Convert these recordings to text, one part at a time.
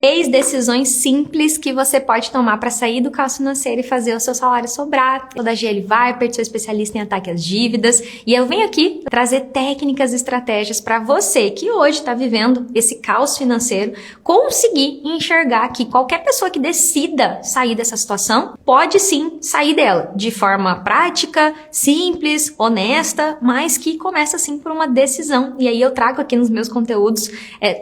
3 decisões simples que você pode tomar para sair do caos financeiro e fazer o seu salário sobrar. Eu sou da GL Vipert, sou especialista em ataque às dívidas e eu venho aqui trazer técnicas e estratégias para você que hoje está vivendo esse caos financeiro conseguir enxergar que qualquer pessoa que decida sair dessa situação pode sim sair dela de forma prática, simples, honesta, mas que começa sim por uma decisão. E aí eu trago aqui nos meus conteúdos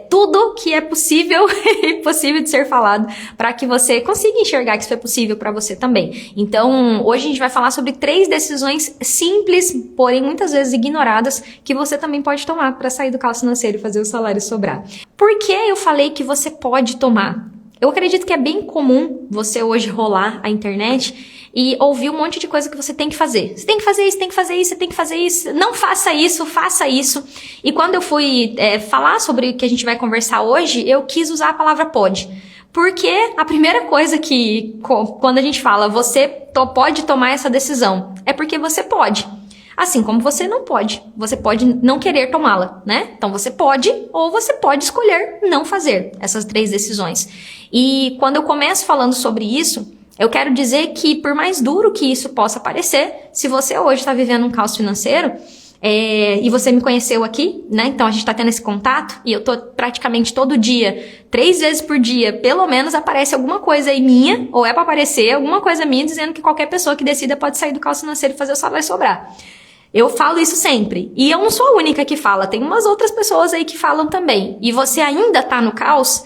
tudo que é possível e possível de ser falado para que você consiga enxergar que isso é possível para você também. Então, hoje a gente vai falar sobre 3 decisões simples, porém muitas vezes ignoradas, que você também pode tomar para sair do caos financeiro e fazer o salário sobrar. Por que eu falei que você pode tomar? Eu acredito que é bem comum você hoje rolar a internet e ouvir um monte de coisa que você tem que fazer. Você tem que fazer isso, tem que fazer isso, você tem que fazer isso. Não faça isso, faça isso. E quando eu fui falar sobre o que a gente vai conversar hoje, eu quis usar a palavra pode. Porque a primeira coisa que, quando a gente fala você pode tomar essa decisão, é porque você pode. Assim como você não pode. Você pode não querer tomá-la, né? Então você pode ou você pode escolher não fazer essas 3 decisões. E quando eu começo falando sobre isso, eu quero dizer que por mais duro que isso possa parecer, se você hoje está vivendo um caos financeiro, e você me conheceu aqui, né? Então a gente tá tendo esse contato e eu tô praticamente todo dia, 3 vezes por dia, pelo menos aparece alguma coisa aí minha, ou é pra aparecer alguma coisa minha dizendo que qualquer pessoa que decida pode sair do caos financeiro e fazer o salário sobrar. Eu falo isso sempre. E eu não sou a única que fala, tem umas outras pessoas aí que falam também. E você ainda tá no caos,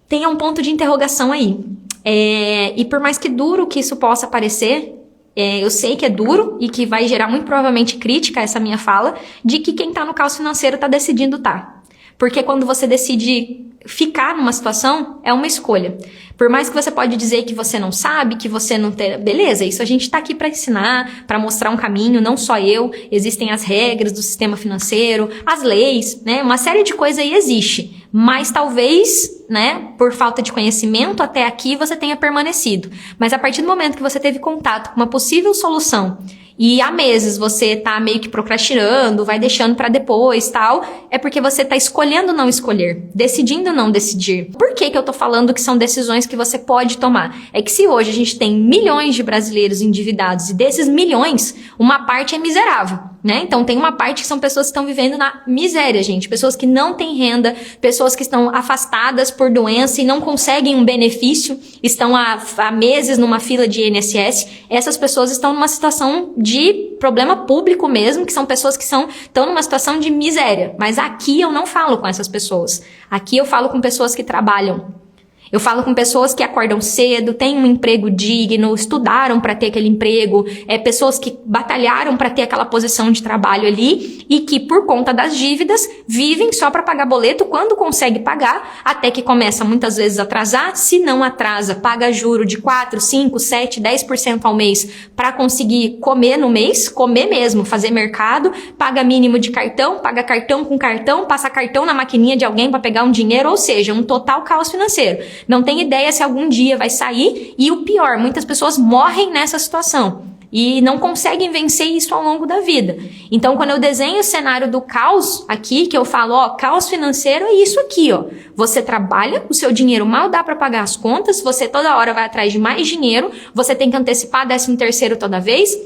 tenha um ponto de interrogação aí. E por mais que duro que isso possa parecer, eu sei que é duro e que vai gerar muito provavelmente crítica a essa minha fala, de que quem tá no caos financeiro tá decidindo tá. Porque quando você decide ficar numa situação, é uma escolha. Por mais que você pode dizer que você não sabe, que você não tem... Beleza, isso a gente tá aqui para ensinar, para mostrar um caminho, não só eu. Existem as regras do sistema financeiro, as leis, né? Uma série de coisas aí existe. Mas talvez, né, por falta de conhecimento, até aqui você tenha permanecido. Mas a partir do momento que você teve contato com uma possível solução e há meses você tá meio que procrastinando, vai deixando pra depois, tal, é porque você tá escolhendo não escolher, decidindo não decidir. Por que que eu tô falando que são decisões que você pode tomar? É que se hoje a gente tem milhões de brasileiros endividados e desses milhões, uma parte é miserável, né? Então tem uma parte que são pessoas que estão vivendo na miséria, gente. Pessoas que não têm renda, pessoas que estão afastadas por doença e não conseguem um benefício, estão há meses numa fila de INSS. Essas pessoas estão numa situação de problema público mesmo, que são pessoas que estão numa situação de miséria. Mas aqui eu não falo com essas pessoas. Aqui eu falo com pessoas que trabalham. Eu falo com pessoas que acordam cedo, têm um emprego digno, estudaram para ter aquele emprego, pessoas que batalharam para ter aquela posição de trabalho ali e que por conta das dívidas vivem só para pagar boleto quando consegue pagar, até que começa muitas vezes a atrasar. Se não atrasa, paga juro de 4, 5, 7, 10% ao mês para conseguir comer no mês, comer mesmo, fazer mercado, paga mínimo de cartão, paga cartão com cartão, passa cartão na maquininha de alguém para pegar um dinheiro, ou seja, um total caos financeiro. Não tem ideia se algum dia vai sair e o pior, muitas pessoas morrem nessa situação e não conseguem vencer isso ao longo da vida. Então, quando eu desenho o cenário do caos aqui, que eu falo, ó, caos financeiro é isso aqui, ó. Você trabalha, o seu dinheiro mal dá para pagar as contas, você toda hora vai atrás de mais dinheiro, você tem que antecipar 13º toda vez.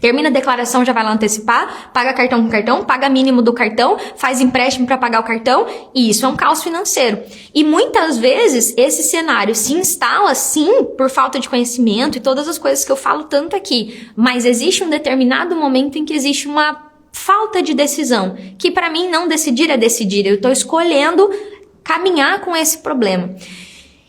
Termina a declaração, já vai lá antecipar, paga cartão com cartão, paga mínimo do cartão, faz empréstimo para pagar o cartão, e isso é um caos financeiro. E muitas vezes esse cenário se instala sim por falta de conhecimento e todas as coisas que eu falo tanto aqui, mas existe um determinado momento em que existe uma falta de decisão, que para mim não decidir é decidir, eu estou escolhendo caminhar com esse problema.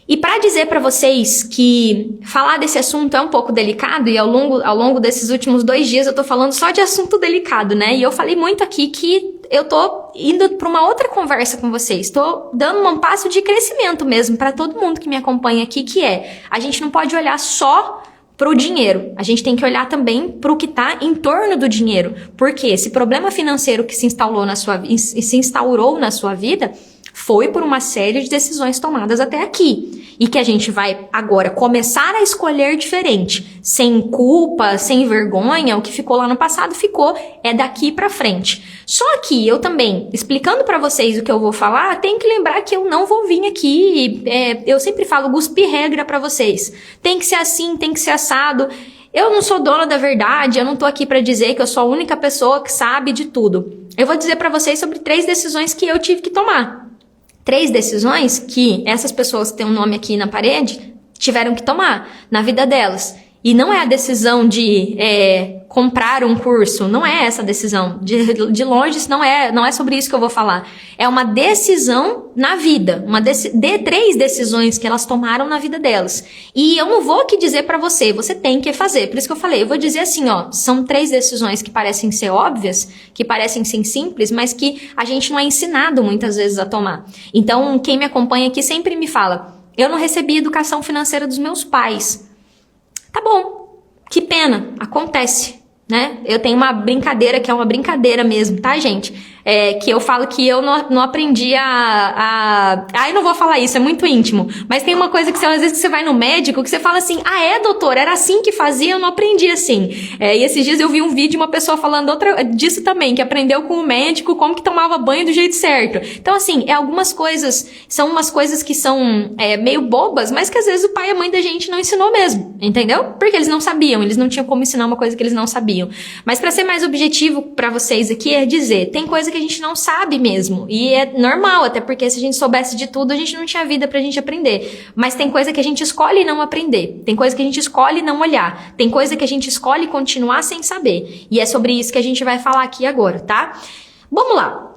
E para dizer para vocês que falar desse assunto é um pouco delicado, e ao longo desses últimos 2 dias eu tô falando só de assunto delicado, né? E eu falei muito aqui que eu tô indo para uma outra conversa com vocês. Tô dando um passo de crescimento mesmo para todo mundo que me acompanha aqui, que a gente não pode olhar só para o dinheiro. A gente tem que olhar também para o que está em torno do dinheiro. Porque esse problema financeiro que se instaurou na sua vida foi por uma série de decisões tomadas até aqui. e que a gente vai agora começar a escolher diferente, sem culpa, sem vergonha. O que ficou lá no passado ficou, é daqui pra frente. Só que eu também, explicando pra vocês o que eu vou falar, tenho que lembrar que eu não vou vir aqui, eu sempre falo, cuspir regra pra vocês. Tem que ser assim, tem que ser assado. Eu não sou dona da verdade, eu não tô aqui pra dizer que eu sou a única pessoa que sabe de tudo. Eu vou dizer pra vocês sobre 3 decisões que eu tive que tomar. 3 decisões que essas pessoas que têm um nome aqui na parede tiveram que tomar na vida delas. E não é a decisão de comprar um curso, não é essa decisão. De longe, isso não é sobre isso que eu vou falar. É uma decisão na vida, 3 decisões que elas tomaram na vida delas. E eu não vou aqui dizer pra você tem que fazer. Por isso que eu falei, eu vou dizer assim, ó, são 3 decisões que parecem ser óbvias, que parecem ser simples, mas que a gente não é ensinado muitas vezes a tomar. Então, quem me acompanha aqui sempre me fala, eu não recebi educação financeira dos meus pais. Tá bom, que pena, acontece, né? Eu tenho uma brincadeira, que é uma brincadeira mesmo, tá, gente? Que eu falo que eu não aprendi eu não vou falar isso, é muito íntimo. Mas tem uma coisa que às vezes você vai no médico, que você fala assim, doutor, era assim que fazia, eu não aprendi assim. E esses dias eu vi um vídeo de uma pessoa falando disso também, que aprendeu com o médico como que tomava banho do jeito certo. Então, assim, algumas coisas, são umas coisas que são meio bobas, mas que às vezes o pai e a mãe da gente não ensinou mesmo, entendeu? Porque eles não sabiam, eles não tinham como ensinar uma coisa que eles não sabiam. Mas pra ser mais objetivo pra vocês aqui, é dizer, tem coisa que a gente não sabe mesmo, e é normal, até porque se a gente soubesse de tudo, a gente não tinha vida pra gente aprender. Mas tem coisa que a gente escolhe não aprender, tem coisa que a gente escolhe não olhar, tem coisa que a gente escolhe continuar sem saber. E é sobre isso que a gente vai falar aqui agora, tá? Vamos lá.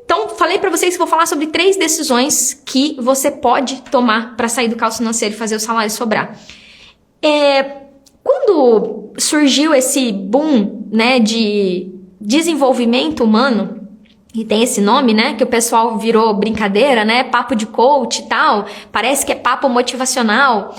Então, falei pra vocês que vou falar sobre 3 decisões que você pode tomar pra sair do caos financeiro e fazer o salário sobrar. Quando surgiu esse boom, né, de desenvolvimento humano, e tem esse nome, né, que o pessoal virou brincadeira, né, papo de coach e tal, parece que é papo motivacional.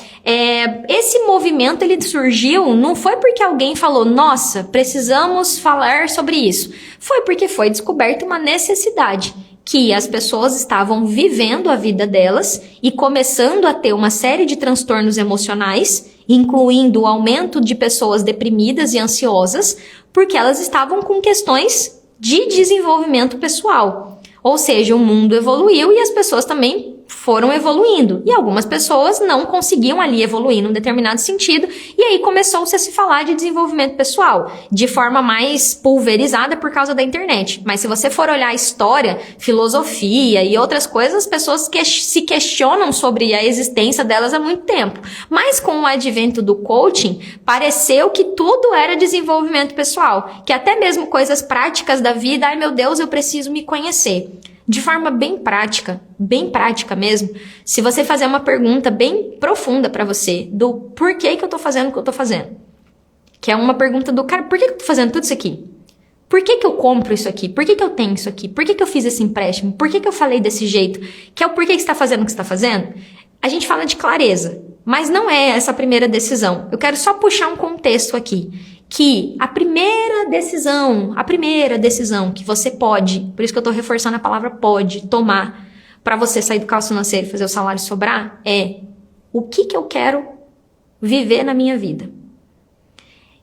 Esse movimento, ele surgiu, não foi porque alguém falou, nossa, precisamos falar sobre isso. Foi porque foi descoberta uma necessidade, que as pessoas estavam vivendo a vida delas e começando a ter uma série de transtornos emocionais, incluindo o aumento de pessoas deprimidas e ansiosas, porque elas estavam com questões de desenvolvimento pessoal. Ou seja, o mundo evoluiu e as pessoas também foram evoluindo. E algumas pessoas não conseguiam ali evoluir num determinado sentido, e aí começou-se a se falar de desenvolvimento pessoal, de forma mais pulverizada por causa da internet. Mas se você for olhar a história, filosofia e outras coisas, as pessoas se questionam sobre a existência delas há muito tempo. Mas com o advento do coaching, pareceu que tudo era desenvolvimento pessoal, que até mesmo coisas práticas da vida, ai meu Deus, eu preciso me conhecer. De forma bem prática mesmo, se você fazer uma pergunta bem profunda pra você, do porquê que eu tô fazendo o que eu tô fazendo, que é uma pergunta do cara, por que eu tô fazendo tudo isso aqui? Por que eu compro isso aqui? Por que eu tenho isso aqui? Por que eu fiz esse empréstimo? Por que eu falei desse jeito? Que é o porquê que você tá fazendo o que você tá fazendo? A gente fala de clareza, mas não é essa a primeira decisão. Eu quero só puxar um contexto aqui. Que a primeira decisão que você pode, por isso que eu tô reforçando a palavra pode, tomar para você sair do caos financeiro e fazer o salário sobrar, é o que eu quero viver na minha vida.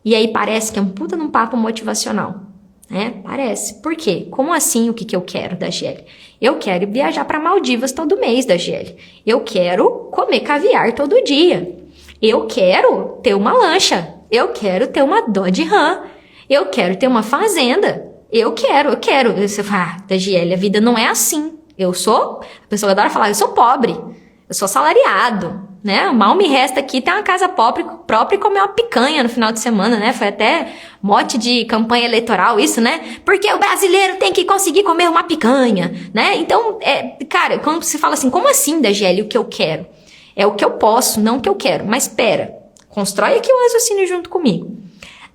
E aí parece que é um puta num papo motivacional, né? Parece. Por quê? Como assim o que eu quero, Dagiele? Eu quero viajar para Maldivas todo mês, Dagiele. Eu quero comer caviar todo dia. Eu quero ter uma lancha. Eu quero ter uma Dodge Ram. Eu quero ter uma fazenda. Eu quero. Você fala, Dagiele, a vida não é assim. A pessoa adora falar, eu sou pobre. Eu sou salariado, né? Mal me resta aqui ter uma casa própria e comer uma picanha no final de semana, né? Foi até mote de campanha eleitoral isso, né? Porque o brasileiro tem que conseguir comer uma picanha, né? Então, cara, quando você fala assim, como assim, Dagiele, o que eu quero? É o que eu posso, não o que eu quero. Mas espera. Constrói aqui o raciocínio junto comigo.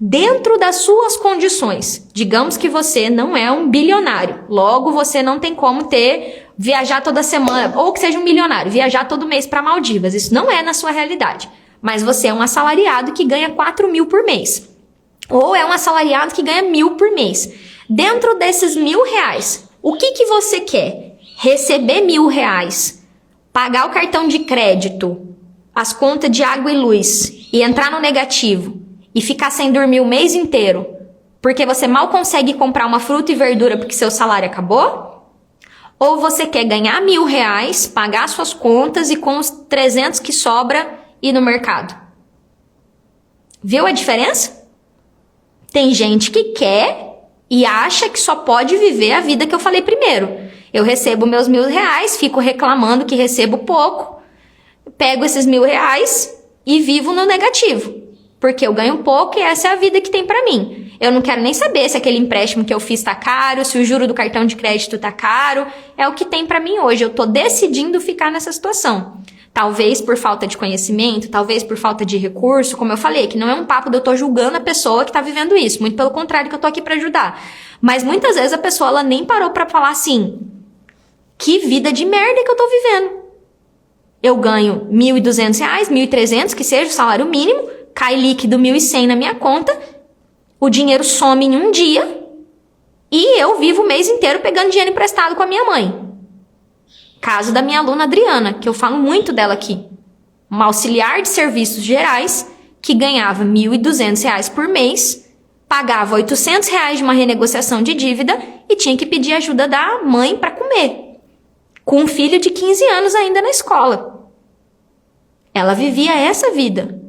Dentro das suas condições, digamos que você não é um bilionário, logo você não tem como viajar toda semana, ou que seja um milionário, viajar todo mês para Maldivas, isso não é na sua realidade. Mas você é um assalariado que ganha 4 mil por mês, ou é um assalariado que ganha 1.000 por mês. Dentro desses R$1.000, o que você quer? Receber R$1.000 pagar o cartão de crédito, as contas de água e luz e entrar no negativo e ficar sem dormir o mês inteiro porque você mal consegue comprar uma fruta e verdura porque seu salário acabou? Ou você quer ganhar R$1.000, pagar suas contas e com os 300 que sobra ir no mercado? Viu a diferença? Tem gente que quer e acha que só pode viver a vida que eu falei primeiro. Eu recebo meus R$1.000, fico reclamando que recebo pouco, pego esses R$1.000 e vivo no negativo. Porque eu ganho pouco e essa é a vida que tem pra mim. Eu não quero nem saber se aquele empréstimo que eu fiz tá caro, se o juro do cartão de crédito tá caro. É o que tem pra mim hoje. Eu tô decidindo ficar nessa situação. Talvez por falta de conhecimento, talvez por falta de recurso, como eu falei, que não é um papo de eu tô julgando a pessoa que tá vivendo isso. Muito pelo contrário, que eu tô aqui pra ajudar. Mas muitas vezes a pessoa ela nem parou pra falar assim, que vida de merda que eu tô vivendo. Eu ganho R$1.200, R$1.300, que seja o salário mínimo, cai líquido 1.100 na minha conta, o dinheiro some em um dia e eu vivo o mês inteiro pegando dinheiro emprestado com a minha mãe. Caso da minha aluna Adriana, que eu falo muito dela aqui. Uma auxiliar de serviços gerais que ganhava R$1.200 por mês, pagava R$800 de uma renegociação de dívida e tinha que pedir ajuda da mãe para comer. Com um filho de 15 anos ainda na escola. Ela vivia essa vida.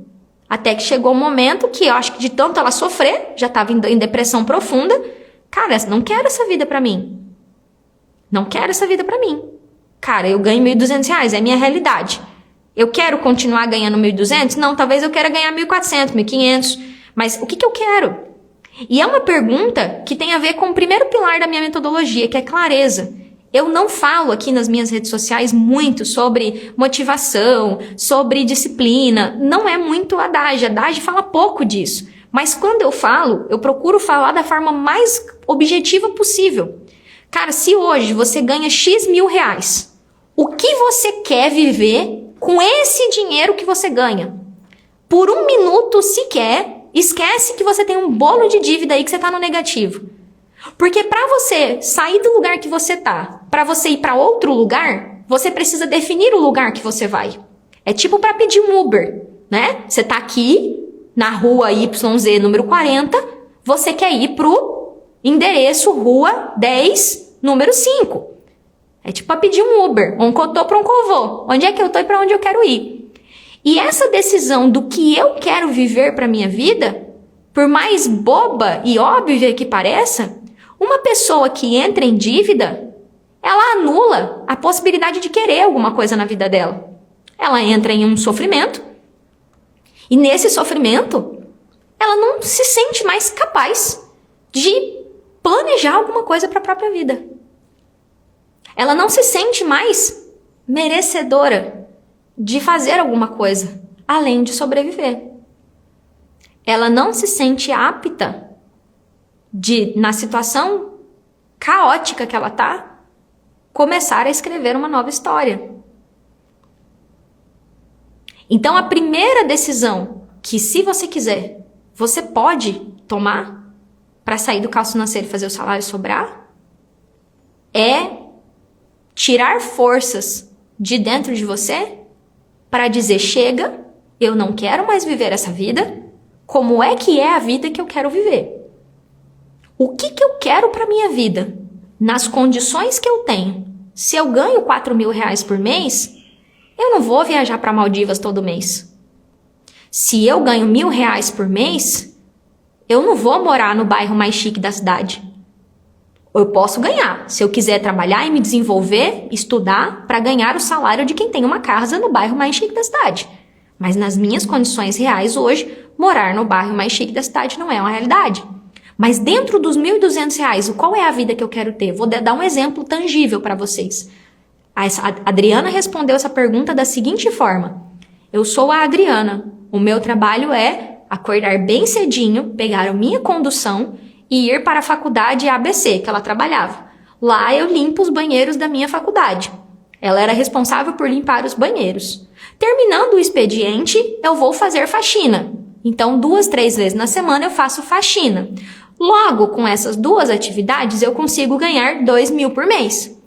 Até que chegou um momento que eu acho que de tanto ela sofrer, já estava em depressão profunda. Cara, não quero essa vida pra mim. Não quero essa vida pra mim. Cara, eu ganho R$1.200, é a minha realidade. Eu quero continuar ganhando R$1.200? Não, talvez eu queira ganhar R$1.400, R$1.500. Mas o que eu quero? E é uma pergunta que tem a ver com o primeiro pilar da minha metodologia, que é clareza. Eu não falo aqui nas minhas redes sociais muito sobre motivação, sobre disciplina. Não é muito a Dagi. A Dagi fala pouco disso. Mas quando eu falo, eu procuro falar da forma mais objetiva possível. Cara, se hoje você ganha X mil reais, o que você quer viver com esse dinheiro que você ganha? Por um minuto sequer, esquece que você tem um bolo de dívida aí que você tá no negativo. Porque para você sair do lugar que você tá, para você ir para outro lugar, você precisa definir o lugar que você vai. É tipo para pedir um Uber, né? Você tá aqui na rua YZ número 40, você quer ir pro endereço rua 10, número 5. É tipo para pedir um Uber, um cotô para um covô. Onde é que eu tô e para onde eu quero ir? E essa decisão do que eu quero viver para minha vida, por mais boba e óbvia que pareça, uma pessoa que entra em dívida, ela anula a possibilidade de querer alguma coisa na vida dela. Ela entra em um sofrimento e nesse sofrimento ela não se sente mais capaz de planejar alguma coisa para a própria vida. Ela não se sente mais merecedora de fazer alguma coisa além de sobreviver. Ela não se sente apta de, na situação caótica que ela tá, começar a escrever uma nova história. Então, a primeira decisão que, se você quiser, você pode tomar para sair do caos financeiro e fazer o salário sobrar, é tirar forças de dentro de você para dizer, chega, eu não quero mais viver essa vida, como é que é a vida que eu quero viver? O que eu quero para minha vida? Nas condições que eu tenho. Se eu ganho R$4.000 por mês, eu não vou viajar para Maldivas todo mês. Se eu ganho R$1.000 por mês, eu não vou morar no bairro mais chique da cidade. Eu posso ganhar, se eu quiser trabalhar e me desenvolver, estudar, para ganhar o salário de quem tem uma casa no bairro mais chique da cidade. Mas nas minhas condições reais hoje, morar no bairro mais chique da cidade não é uma realidade. Mas dentro dos R$1.200, qual é a vida que eu quero ter? Vou dar um exemplo tangível para vocês. A Adriana respondeu essa pergunta da seguinte forma. Eu sou a Adriana. O meu trabalho é acordar bem cedinho, pegar a minha condução e ir para a faculdade ABC, que ela trabalhava. Lá eu limpo os banheiros da minha faculdade. Ela era responsável por limpar os banheiros. Terminando o expediente, eu vou fazer faxina. Então, 2, 3 vezes na semana eu faço faxina. Logo, com essas duas atividades, eu consigo ganhar R$2.000 por mês.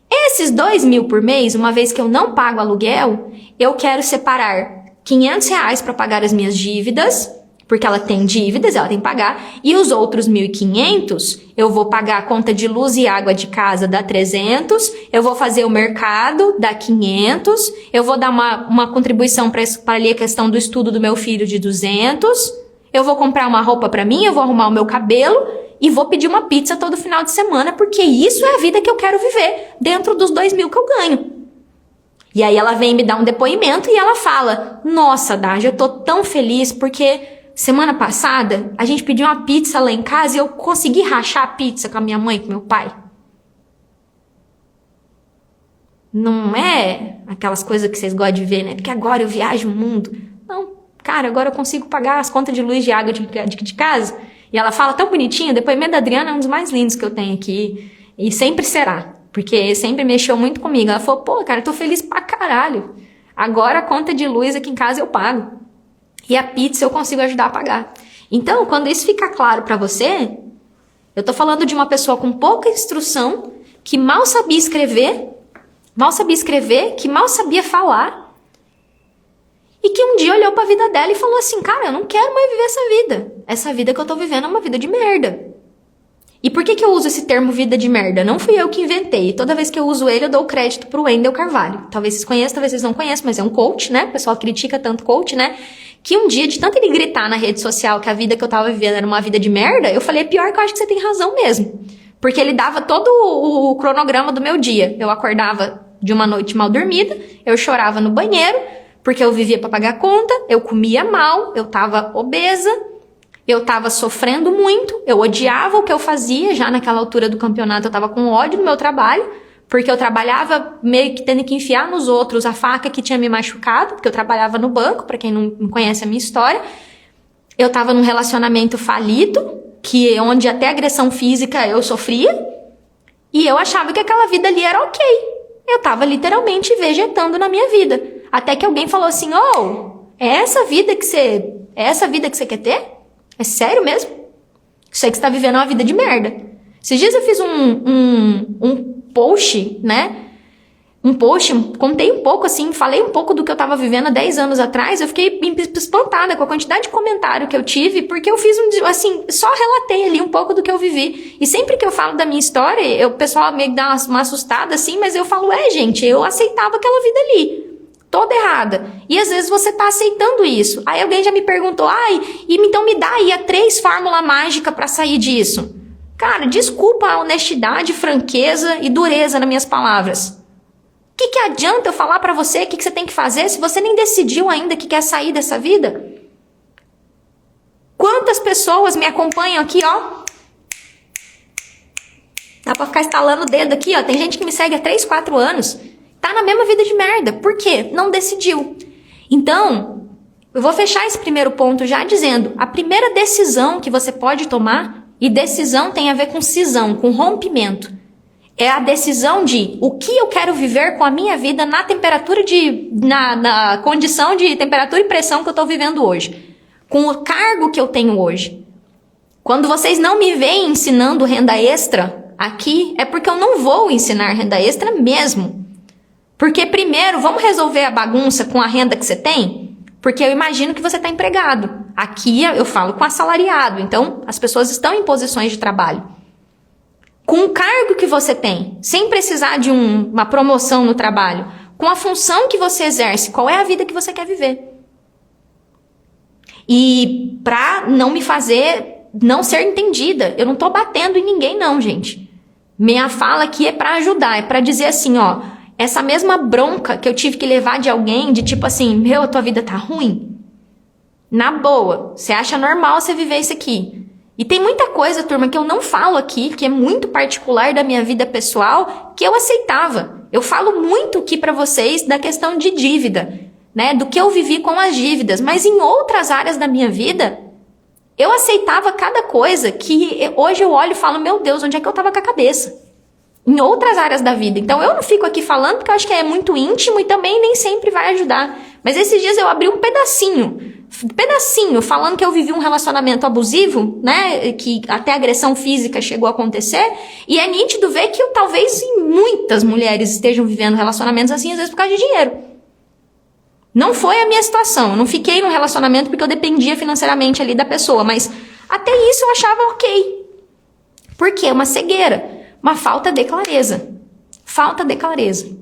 Esses 2.000 por mês, uma vez que eu não pago aluguel, eu quero separar R$500 para pagar as minhas dívidas, porque ela tem dívidas, ela tem que pagar, e os outros 1.500, eu vou pagar a conta de luz e água de casa, dá 300, eu vou fazer o mercado, dá 500, eu vou dar uma contribuição para ali a questão do estudo do meu filho de 200, eu vou comprar uma roupa para mim, eu vou arrumar o meu cabelo e vou pedir uma pizza todo final de semana, porque isso é a vida que eu quero viver, dentro dos 2.000 que eu ganho. E aí ela vem me dar um depoimento e ela fala, nossa, Dágia, eu tô tão feliz porque semana passada a gente pediu uma pizza lá em casa e eu consegui rachar a pizza com a minha mãe e com meu pai. Não é aquelas coisas que vocês gostam de ver, né? Porque agora eu viajo o mundo. Não, cara, agora eu consigo pagar as contas de luz e de água de casa. E ela fala tão bonitinho, o depoimento da Adriana é um dos mais lindos que eu tenho aqui. E sempre será. Porque sempre mexeu muito comigo. Ela falou, pô, cara, eu tô feliz pra caralho. Agora a conta de luz aqui em casa eu pago. E a pizza eu consigo ajudar a pagar. Então, quando isso fica claro pra você, eu tô falando de uma pessoa com pouca instrução, que mal sabia escrever, que mal sabia falar, e que um dia olhou pra vida dela e falou assim, cara, eu não quero mais viver essa vida. Essa vida que eu tô vivendo é uma vida de merda. E por que eu uso esse termo vida de merda? Não fui eu que inventei. Toda vez que eu uso ele, eu dou crédito pro Wendel Carvalho. Talvez vocês conheçam, talvez vocês não conheçam, mas é um coach, né? O pessoal critica tanto coach, né? Que um dia, de tanto ele gritar na rede social que a vida que eu tava vivendo era uma vida de merda, eu falei, é pior que eu acho que você tem razão mesmo. Porque ele dava todo o cronograma do meu dia. Eu acordava de uma noite mal dormida, eu chorava no banheiro, porque eu vivia pra pagar conta, eu comia mal, eu tava obesa, eu tava sofrendo muito, eu odiava o que eu fazia, já naquela altura do campeonato eu tava com ódio no meu trabalho, porque eu trabalhava meio que tendo que enfiar nos outros a faca que tinha me machucado, porque eu trabalhava no banco, pra quem não conhece a minha história. Eu tava num relacionamento falido, onde até agressão física eu sofria, e eu achava que aquela vida ali era ok. Eu tava literalmente vegetando na minha vida. Até que alguém falou assim, é essa vida que você quer ter? É sério mesmo? Isso aí que você tá vivendo é uma vida de merda. Esses dias eu fiz um post, né? Contei um pouco assim, falei um pouco do que eu tava vivendo há 10 anos atrás. Eu fiquei espantada com a quantidade de comentário que eu tive, porque eu fiz só relatei ali um pouco do que eu vivi. E sempre que eu falo da minha história, o pessoal meio que dá uma assustada assim, mas eu falo, gente, eu aceitava aquela vida ali. Toda errada. E às vezes você tá aceitando isso. Aí alguém já me perguntou, então me dá aí 3 fórmulas mágicas pra sair disso. Cara, desculpa a honestidade, franqueza e dureza nas minhas palavras. O que adianta eu falar pra você o que você tem que fazer se você nem decidiu ainda que quer sair dessa vida? Quantas pessoas me acompanham aqui, ó? Dá pra ficar estalando o dedo aqui, ó. Tem gente que me segue há 3, 4 anos. Tá na mesma vida de merda. Por quê? Não decidiu. Então, eu vou fechar esse primeiro ponto já dizendo, a primeira decisão que você pode tomar, e decisão tem a ver com cisão, com rompimento, é a decisão de o que eu quero viver com a minha vida na temperatura na condição de temperatura e pressão que eu tô vivendo hoje. Com o cargo que eu tenho hoje. Quando vocês não me veem ensinando renda extra aqui, é porque eu não vou ensinar renda extra mesmo. Porque primeiro, vamos resolver a bagunça com a renda que você tem? Porque eu imagino que você está empregado. Aqui eu falo com assalariado, então as pessoas estão em posições de trabalho. Com o cargo que você tem, sem precisar de uma promoção no trabalho, com a função que você exerce, qual é a vida que você quer viver? E pra não me fazer não ser entendida, eu não tô batendo em ninguém não, gente. Minha fala aqui é pra ajudar, é pra dizer assim, ó, essa mesma bronca que eu tive que levar de alguém, de tipo assim, a tua vida tá ruim? Na boa, você acha normal você viver isso aqui? E tem muita coisa, turma, que eu não falo aqui, que é muito particular da minha vida pessoal, que eu aceitava. Eu falo muito aqui pra vocês da questão de dívida, né? Do que eu vivi com as dívidas. Mas em outras áreas da minha vida, eu aceitava cada coisa que hoje eu olho e falo, meu Deus, onde é que eu tava com a cabeça? Em outras áreas da vida. Então eu não fico aqui falando porque eu acho que é muito íntimo e também nem sempre vai ajudar. Mas esses dias eu abri um pedacinho falando que eu vivi um relacionamento abusivo, né, que até agressão física chegou a acontecer, e é nítido ver que talvez muitas mulheres estejam vivendo relacionamentos assim, às vezes por causa de dinheiro. Não foi a minha situação, eu não fiquei num relacionamento porque eu dependia financeiramente ali da pessoa, mas até isso eu achava ok. Por quê? Uma cegueira, uma falta de clareza. Falta de clareza.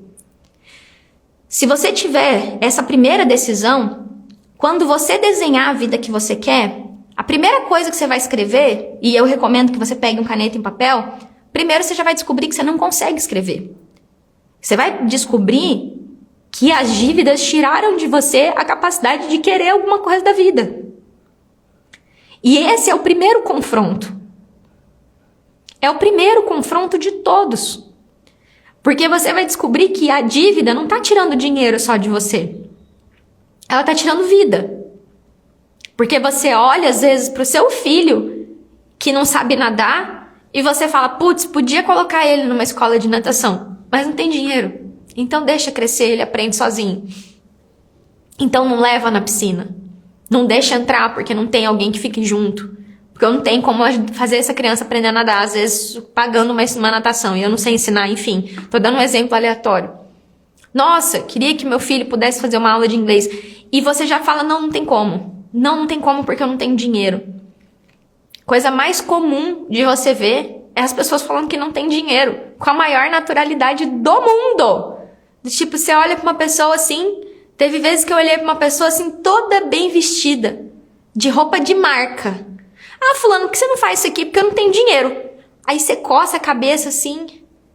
Se você tiver essa primeira decisão, quando você desenhar a vida que você quer, a primeira coisa que você vai escrever, e eu recomendo que você pegue um caneta e um papel, primeiro você já vai descobrir que você não consegue escrever. Você vai descobrir que as dívidas tiraram de você a capacidade de querer alguma coisa da vida. E esse é o primeiro confronto. É o primeiro confronto de todos. Porque você vai descobrir que a dívida não está tirando dinheiro só de você. Ela está tirando vida. Porque você olha, às vezes, para o seu filho, que não sabe nadar, e você fala, putz, podia colocar ele numa escola de natação, mas não tem dinheiro. Então deixa crescer, ele aprende sozinho. Então não leva na piscina. Não deixa entrar, porque não tem alguém que fique junto. Porque eu não tenho como fazer essa criança aprender a nadar, às vezes pagando uma natação, e eu não sei ensinar, enfim. Tô dando um exemplo aleatório. Nossa, queria que meu filho pudesse fazer uma aula de inglês. E você já fala, não tem como. Não tem como porque eu não tenho dinheiro. Coisa mais comum de você ver é as pessoas falando que não tem dinheiro, com a maior naturalidade do mundo. Tipo, você olha pra uma pessoa assim, teve vezes que eu olhei pra uma pessoa assim, toda bem vestida, de roupa de marca. Ah, fulano, por que você não faz isso aqui? Porque eu não tenho dinheiro. Aí você coça a cabeça assim.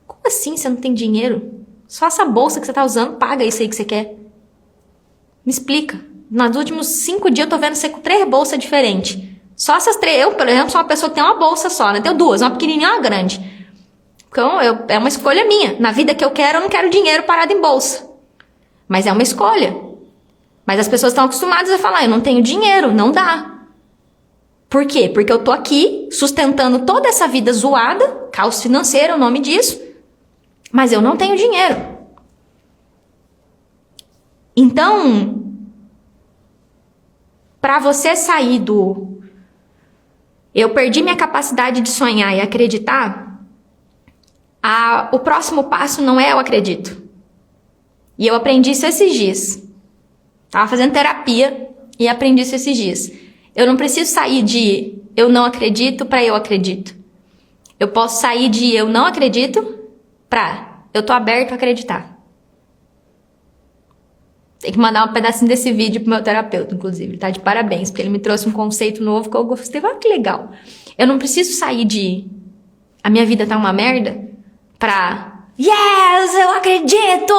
Como assim você não tem dinheiro? Só essa bolsa que você tá usando, paga isso aí que você quer. Me explica. Nos últimos 5 dias eu tô vendo você com 3 bolsas diferentes. Só essas 3. Eu, por exemplo, sou uma pessoa que tem uma bolsa só, né? Tenho 2, uma pequenininha e uma grande. Então, é uma escolha minha. Na vida que eu não quero dinheiro parado em bolsa. Mas é uma escolha. Mas as pessoas estão acostumadas a falar, eu não tenho dinheiro, não dá. Por quê? Porque eu tô aqui sustentando toda essa vida zoada, caos financeiro é o nome disso, mas eu não tenho dinheiro. Então, para você sair do eu perdi minha capacidade de sonhar e acreditar, o próximo passo não é eu acredito. E eu aprendi isso esses dias. Tava fazendo terapia e aprendi isso esses dias. Eu não preciso sair de eu não acredito para eu acredito. Eu posso sair de eu não acredito para eu tô aberto a acreditar. Tem que mandar um pedacinho desse vídeo pro meu terapeuta, inclusive. Ele tá de parabéns, porque ele me trouxe um conceito novo que eu gostei. Olha que legal. Eu não preciso sair de a minha vida tá uma merda pra yes, eu acredito,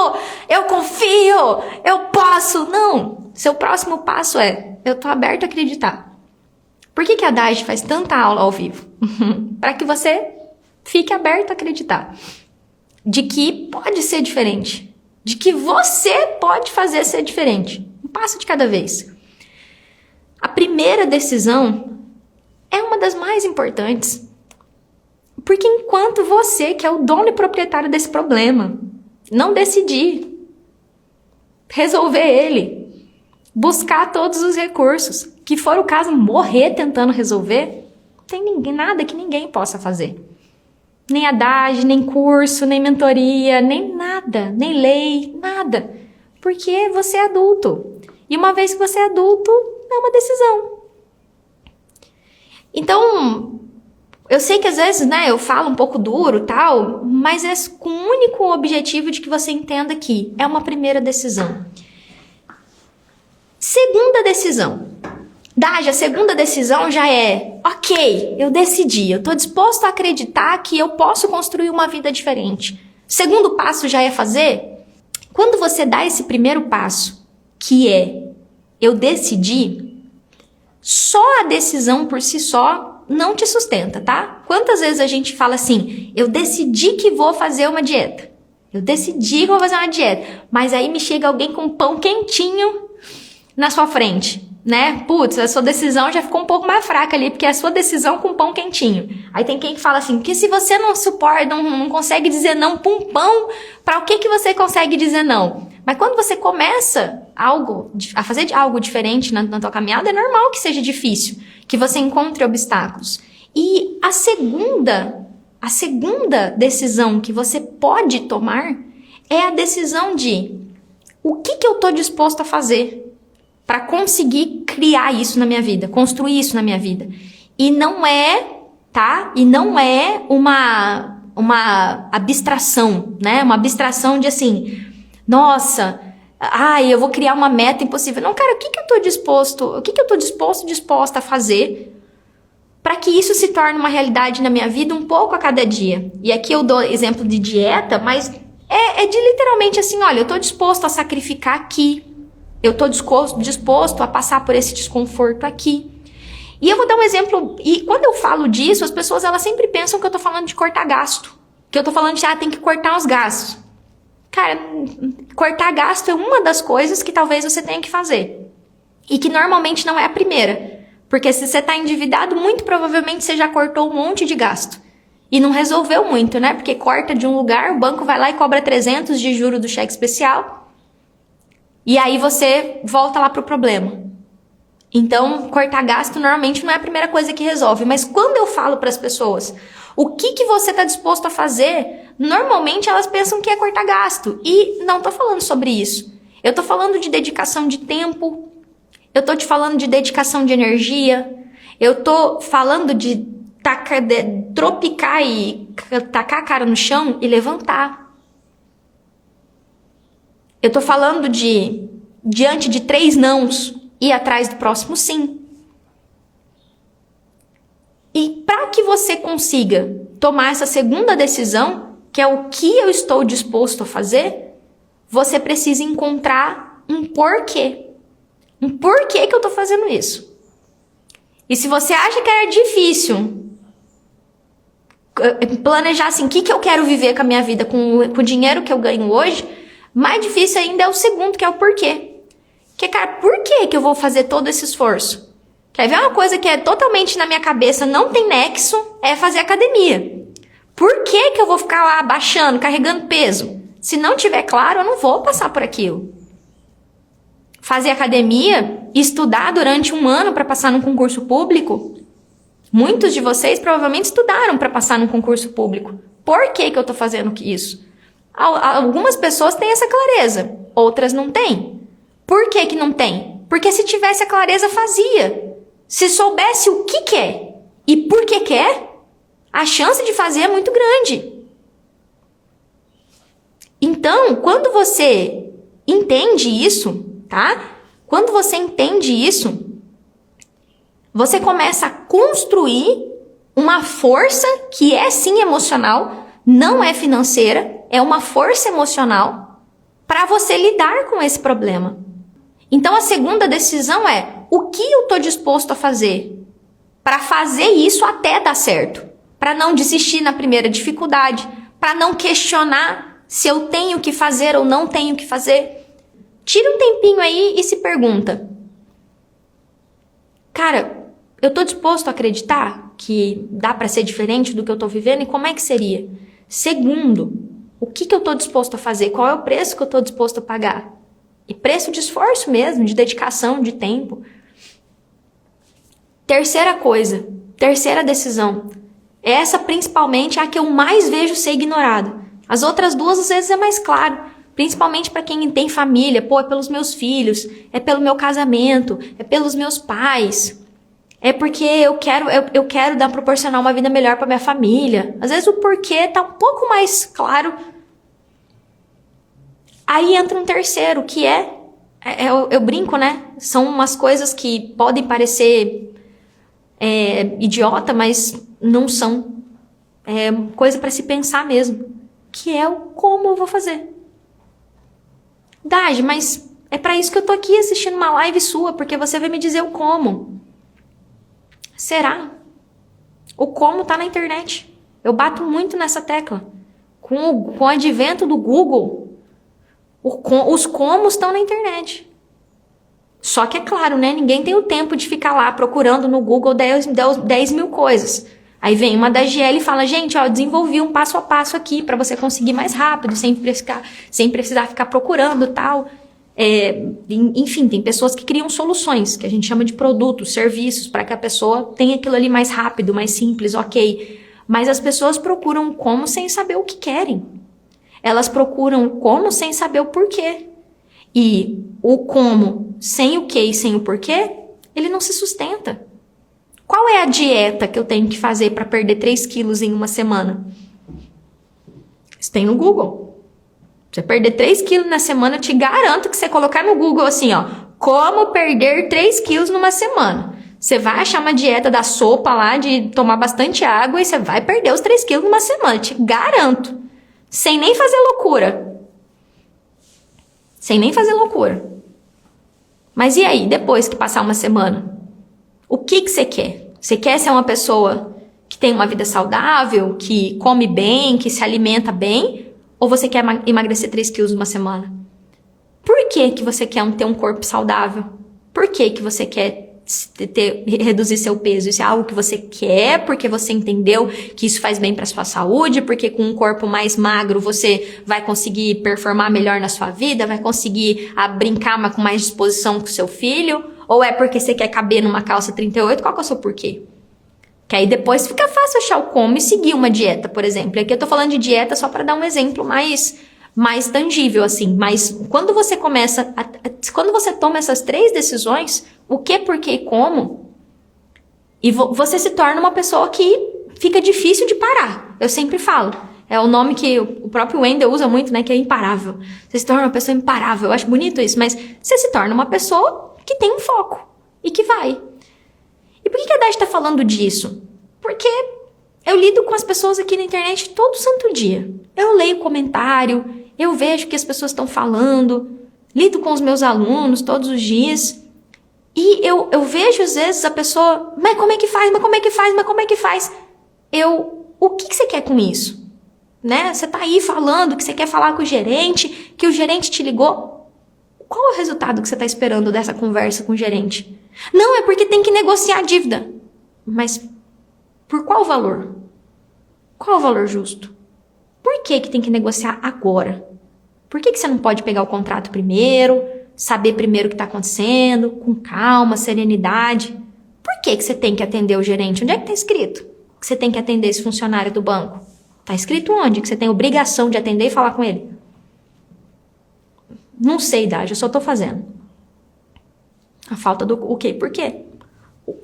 eu confio, eu posso. Não. Seu próximo passo é eu tô aberto a acreditar. Por que a Daj faz tanta aula ao vivo? Para que você fique aberto a acreditar. De que pode ser diferente. De que você pode fazer ser diferente. Um passo de cada vez. A primeira decisão é uma das mais importantes. Porque enquanto você, que é o dono e proprietário desse problema, não decidir resolver ele, buscar todos os recursos, que for o caso, morrer tentando resolver, não tem nada que ninguém possa fazer. Nem Daj, nem curso, nem mentoria, nem nada, nem lei, nada. Porque você é adulto. E uma vez que você é adulto, é uma decisão. Então, eu sei que às vezes, né, eu falo um pouco duro e tal, mas é com o único objetivo de que você entenda que é uma primeira decisão. Segunda decisão. Daj, a segunda decisão já é, ok, eu decidi, eu tô disposto a acreditar que eu posso construir uma vida diferente. Segundo passo já é fazer, quando você dá esse primeiro passo, que é, eu decidi, só a decisão por si só não te sustenta, tá? Quantas vezes a gente fala assim, eu decidi que vou fazer uma dieta, eu decidi que vou fazer uma dieta, mas aí me chega alguém com pão quentinho na sua frente, né? Putz, a sua decisão já ficou um pouco mais fraca ali, porque é a sua decisão com pão quentinho. Aí tem quem que fala assim, que se você não suporta, não consegue dizer não pra um pão, pra o que você consegue dizer não? Mas quando você começa a fazer algo diferente na tua caminhada, é normal que seja difícil, que você encontre obstáculos. E a segunda decisão que você pode tomar é a decisão de o que eu estou disposto a fazer para conseguir criar isso na minha vida, construir isso na minha vida. E não é, tá? E não é uma abstração, né? Uma abstração de assim, nossa, eu vou criar uma meta impossível. Não, cara, o que eu tô disposta a fazer para que isso se torne uma realidade na minha vida um pouco a cada dia? E aqui eu dou exemplo de dieta, mas é de literalmente assim, olha, eu tô disposto a sacrificar aqui, eu tô disposto a passar por esse desconforto aqui. E eu vou dar um exemplo, e quando eu falo disso, as pessoas elas sempre pensam que eu tô falando de cortar gasto, que eu tô falando de, tem que cortar os gastos. Cara, cortar gasto é uma das coisas que talvez você tenha que fazer. E que normalmente não é a primeira. Porque se você tá endividado, muito provavelmente você já cortou um monte de gasto. E não resolveu muito, né? Porque corta de um lugar, o banco vai lá e cobra 300 de juro do cheque especial. E aí você volta lá pro problema. Então, cortar gasto normalmente não é a primeira coisa que resolve. Mas quando eu falo para as pessoas o que você está disposto a fazer, normalmente elas pensam que é cortar gasto. E não estou falando sobre isso. Eu estou falando de dedicação de tempo. Eu estou te falando de dedicação de energia. Eu estou falando de tropicar e tacar a cara no chão e levantar. Eu estou falando de, diante de 3 nãos, ir atrás do próximo sim. E para que você consiga tomar essa segunda decisão, que é o que eu estou disposto a fazer, você precisa encontrar um porquê. Um porquê que eu estou fazendo isso. E se você acha que era difícil planejar assim, o que eu quero viver com a minha vida, com o dinheiro que eu ganho hoje, mais difícil ainda é o segundo, que é o porquê. Que, cara, por que eu vou fazer todo esse esforço? Quer ver uma coisa que é totalmente na minha cabeça, não tem nexo, é fazer academia. Por que eu vou ficar lá abaixando, carregando peso? Se não tiver claro, eu não vou passar por aquilo. Fazer academia, estudar durante 1 ano para passar num concurso público. Muitos de vocês provavelmente estudaram para passar num concurso público. Por que eu tô fazendo isso? Algumas pessoas têm essa clareza, outras não têm. Por que não tem? Porque se tivesse a clareza, fazia. Se soubesse o que quer e por que quer, a chance de fazer é muito grande. Então, quando você entende isso, tá? Quando você entende isso, você começa a construir uma força que é sim emocional, não é financeira, é uma força emocional para você lidar com esse problema. Então, a segunda decisão é o que eu estou disposto a fazer para fazer isso até dar certo. Para não desistir na primeira dificuldade, para não questionar se eu tenho que fazer ou não tenho que fazer. Tira um tempinho aí e se pergunta. Cara, eu estou disposto a acreditar que dá para ser diferente do que eu estou vivendo e como é que seria? Segundo, o que eu estou disposto a fazer? Qual é o preço que eu estou disposto a pagar? E preço de esforço mesmo, de dedicação, de tempo. Terceira decisão. Essa principalmente é a que eu mais vejo ser ignorada. As outras 2 às vezes é mais claro. Principalmente para quem tem família. É pelos meus filhos, é pelo meu casamento, é pelos meus pais. É porque eu quero proporcionar uma vida melhor para minha família. Às vezes o porquê tá um pouco mais claro. Aí entra um terceiro, que eu brinco, né? São umas coisas que podem parecer idiota, mas não são. É coisa para se pensar mesmo. Que é o como eu vou fazer. Dage, mas é para isso que eu tô aqui assistindo uma live sua, porque você vai me dizer o como. Será? O como tá na internet. Eu bato muito nessa tecla. Com o advento do Google, os comos estão na internet. Só que é claro, né? Ninguém tem o tempo de ficar lá procurando no Google 10 mil coisas. Aí vem uma da GL e fala, gente, ó, eu desenvolvi um passo a passo aqui para você conseguir mais rápido, sem precisar ficar procurando tal. Enfim, tem pessoas que criam soluções, que a gente chama de produtos, serviços, para que a pessoa tenha aquilo ali mais rápido, mais simples, ok. Mas as pessoas procuram como sem saber o que querem. Elas procuram como sem saber o porquê. E o como sem o que e sem o porquê, ele não se sustenta. Qual é a dieta que eu tenho que fazer para perder 3 quilos em uma semana? Isso tem no Google. Você perder 3 quilos na semana, eu te garanto que você colocar no Google assim, ó, como perder 3 quilos numa semana. Você vai achar uma dieta da sopa lá, de tomar bastante água, e você vai perder os 3 quilos numa semana, eu te garanto. Sem nem fazer loucura. Sem nem fazer loucura. Mas e aí, depois que passar uma semana? O que você quer? Você quer ser uma pessoa que tem uma vida saudável, que come bem, que se alimenta bem? Ou você quer emagrecer 3 quilos numa semana? Por que você quer ter um corpo saudável? Por que você quer reduzir seu peso? Isso é algo que você quer porque você entendeu que isso faz bem para sua saúde, porque com um corpo mais magro você vai conseguir performar melhor na sua vida, vai conseguir brincar com mais disposição com seu filho? Ou é porque você quer caber numa calça 38? Qual que é o seu porquê? Que aí depois fica fácil achar o como e seguir uma dieta, por exemplo. Aqui eu tô falando de dieta só para dar um exemplo mais tangível, assim. Mas quando você quando você toma essas 3 decisões, o que, porquê e como, e você se torna uma pessoa que fica difícil de parar. Eu sempre falo. É o nome que o próprio Wendel usa muito, né? Que é imparável. Você se torna uma pessoa imparável. Eu acho bonito isso, mas você se torna uma pessoa que tem um foco e que vai. E por que a Dade tá falando disso? Porque eu lido com as pessoas aqui na internet todo santo dia. Eu leio comentário, eu vejo o que as pessoas estão falando, lido com os meus alunos todos os dias. E eu vejo às vezes a pessoa, mas como é que faz? Mas como é que faz? Mas como é que faz? O que você quer com isso? Né? Você tá aí falando que você quer falar com o gerente, que o gerente te ligou. Qual é o resultado que você está esperando dessa conversa com o gerente? Não, é porque tem que negociar a dívida. Mas por qual valor? Qual é o valor justo? Por que tem que negociar agora? Por que você não pode pegar o contrato primeiro, saber primeiro o que está acontecendo, com calma, serenidade? Por que você tem que atender o gerente? Onde é que está escrito que você tem que atender esse funcionário do banco? Está escrito onde? Que você tem obrigação de atender e falar com ele? Não sei, Dade, eu só tô fazendo. A falta do o quê? Por quê?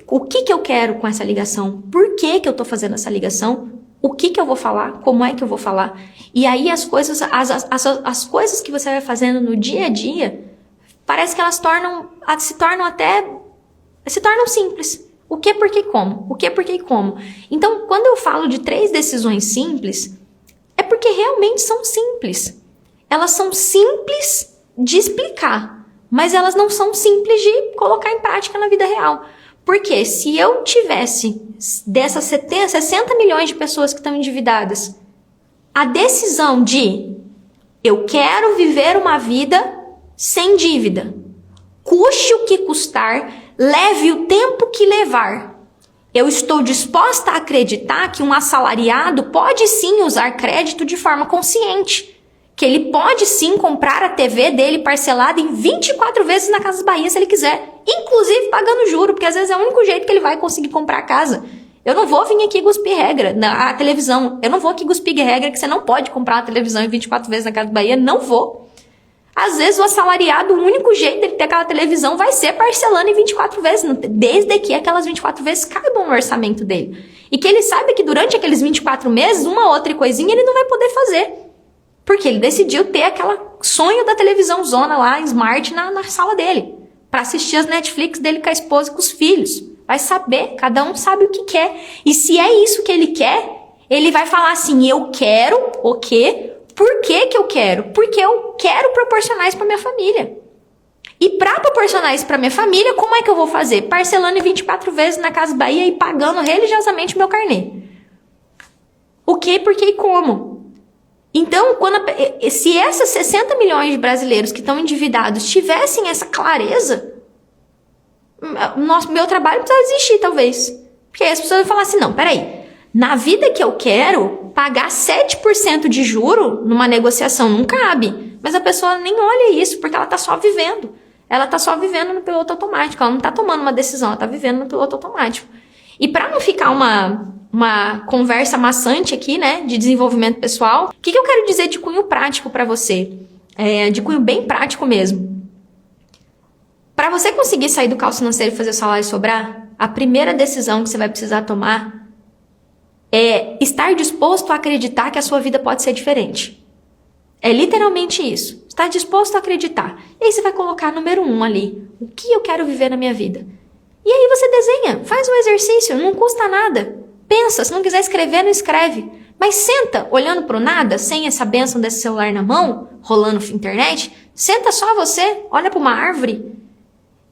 O que eu quero com essa ligação? Por que eu tô fazendo essa ligação? O que eu vou falar? Como é que eu vou falar? E aí as coisas, as coisas que você vai fazendo no dia a dia, parece que elas se tornam simples. O que, por que, como? O que, por que e como? Então, quando eu falo de 3 decisões simples, é porque realmente são simples. Elas são simples de explicar, mas elas não são simples de colocar em prática na vida real. Porque se eu tivesse dessas 60 milhões de pessoas que estão endividadas, a decisão de eu quero viver uma vida sem dívida, custe o que custar, leve o tempo que levar. Eu estou disposta a acreditar que um assalariado pode sim usar crédito de forma consciente. Que ele pode sim comprar a TV dele parcelada em 24 vezes na Casas Bahia se ele quiser. Inclusive pagando juro, porque às vezes é o único jeito que ele vai conseguir comprar a casa. Eu não vou vir aqui cuspir regra na televisão. Eu não vou aqui cuspir regra que você não pode comprar a televisão em 24 vezes na Casa Bahia. Não vou. Às vezes o assalariado, o único jeito dele ter aquela televisão vai ser parcelando em 24 vezes. Desde que aquelas 24 vezes caibam no orçamento dele. E que ele saiba que durante aqueles 24 meses, uma outra coisinha ele não vai poder fazer. Porque ele decidiu ter aquela sonho da televisão zona lá, smart, na sala dele. Pra assistir as Netflix dele com a esposa e com os filhos. Vai saber, cada um sabe o que quer. E se é isso que ele quer, ele vai falar assim, eu quero o quê? Por que que eu quero? Porque eu quero proporcionar isso pra minha família. E pra proporcionar isso pra minha família, como é que eu vou fazer? Parcelando em 24 vezes na Casa Bahia e pagando religiosamente o meu carnê. O que, por que e como? Então, se essas 60 milhões de brasileiros que estão endividados tivessem essa clareza, meu trabalho não precisava existir, talvez. Porque aí as pessoas vão falar assim, não, peraí, Na vida que eu quero, pagar 7% de juro numa negociação não cabe. Mas a pessoa nem olha isso, porque ela tá só vivendo. Ela tá só vivendo no piloto automático. Ela não tá tomando uma decisão, ela tá vivendo no piloto automático. E para não ficar uma conversa maçante aqui, né, de desenvolvimento pessoal, o que eu quero dizer de cunho prático para você? De cunho bem prático mesmo. Para você conseguir sair do caos financeiro e fazer o salário sobrar, a primeira decisão que você vai precisar tomar é estar disposto a acreditar que a sua vida pode ser diferente. É literalmente isso. Estar disposto a acreditar. E aí você vai colocar número 1 ali. O que eu quero viver na minha vida? E aí você desenha, faz um exercício, não custa nada. Pensa, se não quiser escrever, não escreve. Mas senta, olhando pro nada, sem essa bênção desse celular na mão, rolando internet. Senta só você, olha para uma árvore.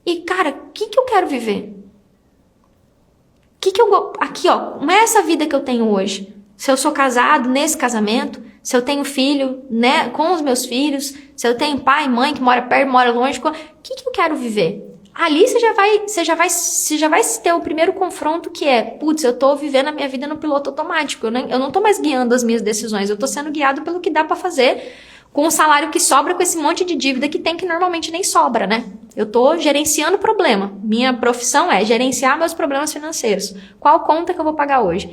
E, cara, o que eu quero viver? Aqui, ó, como é essa vida que eu tenho hoje? Se eu sou casado, nesse casamento, se eu tenho filho, né, com os meus filhos, se eu tenho pai e mãe que mora perto, mora longe, o que eu quero viver? Ali você já vai ter o primeiro confronto que é, putz, eu tô vivendo a minha vida no piloto automático, eu não tô mais guiando as minhas decisões, eu tô sendo guiado pelo que dá pra fazer com o salário que sobra, com esse monte de dívida que tem, que normalmente nem sobra, né? Eu tô gerenciando o problema. Minha profissão é gerenciar meus problemas financeiros. Qual conta que eu vou pagar hoje?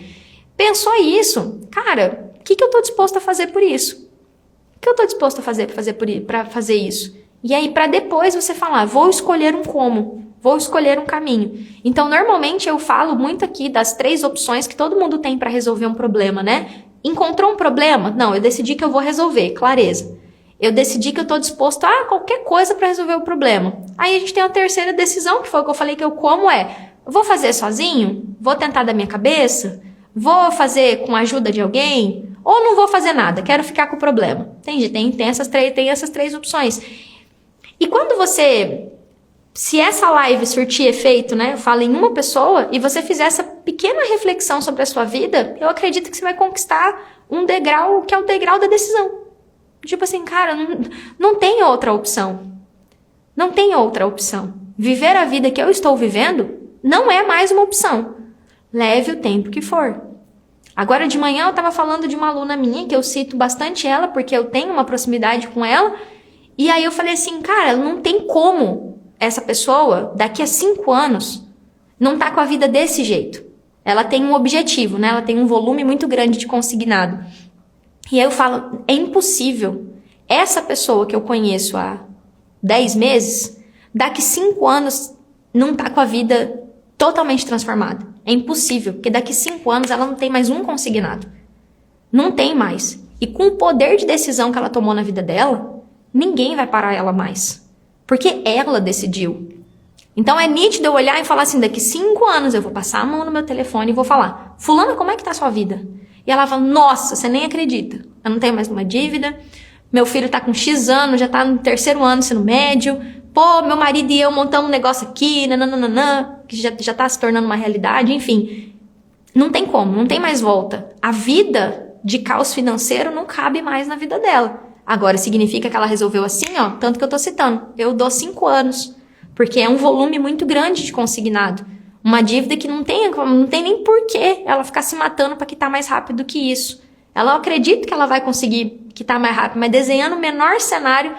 Pensou isso? Cara, o que eu tô disposto a fazer por isso? O que eu tô disposto a fazer para fazer isso? E aí, para depois você falar, vou escolher um como, vou escolher um caminho. Então, normalmente eu falo muito aqui das 3 opções que todo mundo tem para resolver um problema, né? Encontrou um problema? Não, eu decidi que eu vou resolver, clareza. Eu decidi que eu tô disposto a qualquer coisa para resolver o problema. Aí a gente tem a terceira decisão, que foi o que eu falei que eu como vou fazer sozinho? Vou tentar da minha cabeça? Vou fazer com a ajuda de alguém? Ou não vou fazer nada, quero ficar com o problema? Entende? Tem essas 3 opções. E quando se essa live surtir efeito, né, eu falo em uma pessoa, e você fizer essa pequena reflexão sobre a sua vida, eu acredito que você vai conquistar um degrau que é o degrau da decisão. Tipo assim, cara, não tem outra opção. Não tem outra opção. Viver a vida que eu estou vivendo não é mais uma opção. Leve o tempo que for. Agora de manhã eu estava falando de uma aluna minha, que eu cito bastante ela, porque eu tenho uma proximidade com ela, e aí eu falei assim, cara, não tem como essa pessoa, daqui a 5 anos, não tá com a vida desse jeito. Ela tem um objetivo, né? Ela tem um volume muito grande de consignado. E aí eu falo, é impossível. Essa pessoa que eu conheço há 10 meses, daqui 5 anos, não tá com a vida totalmente transformada. É impossível, porque daqui 5 anos ela não tem mais um consignado. Não tem mais. E com o poder de decisão que ela tomou na vida dela, ninguém vai parar ela mais. Porque ela decidiu. Então é nítido eu olhar e falar assim, daqui 5 anos eu vou passar a mão no meu telefone e vou falar, fulana, como é que tá a sua vida? E ela fala, nossa, você nem acredita. Eu não tenho mais uma dívida, meu filho tá com X anos, já tá no 3º ano, ensino médio, pô, meu marido e eu montamos um negócio aqui, nananana, que já tá se tornando uma realidade, enfim. Não tem como, não tem mais volta. A vida de caos financeiro não cabe mais na vida dela. Agora, significa que ela resolveu assim, ó, tanto que eu tô citando. Eu dou 5 anos, porque é um volume muito grande de consignado. Uma dívida que não tem nem porquê ela ficar se matando para quitar mais rápido que isso. Ela acredita que ela vai conseguir quitar mais rápido, mas desenhando o menor cenário,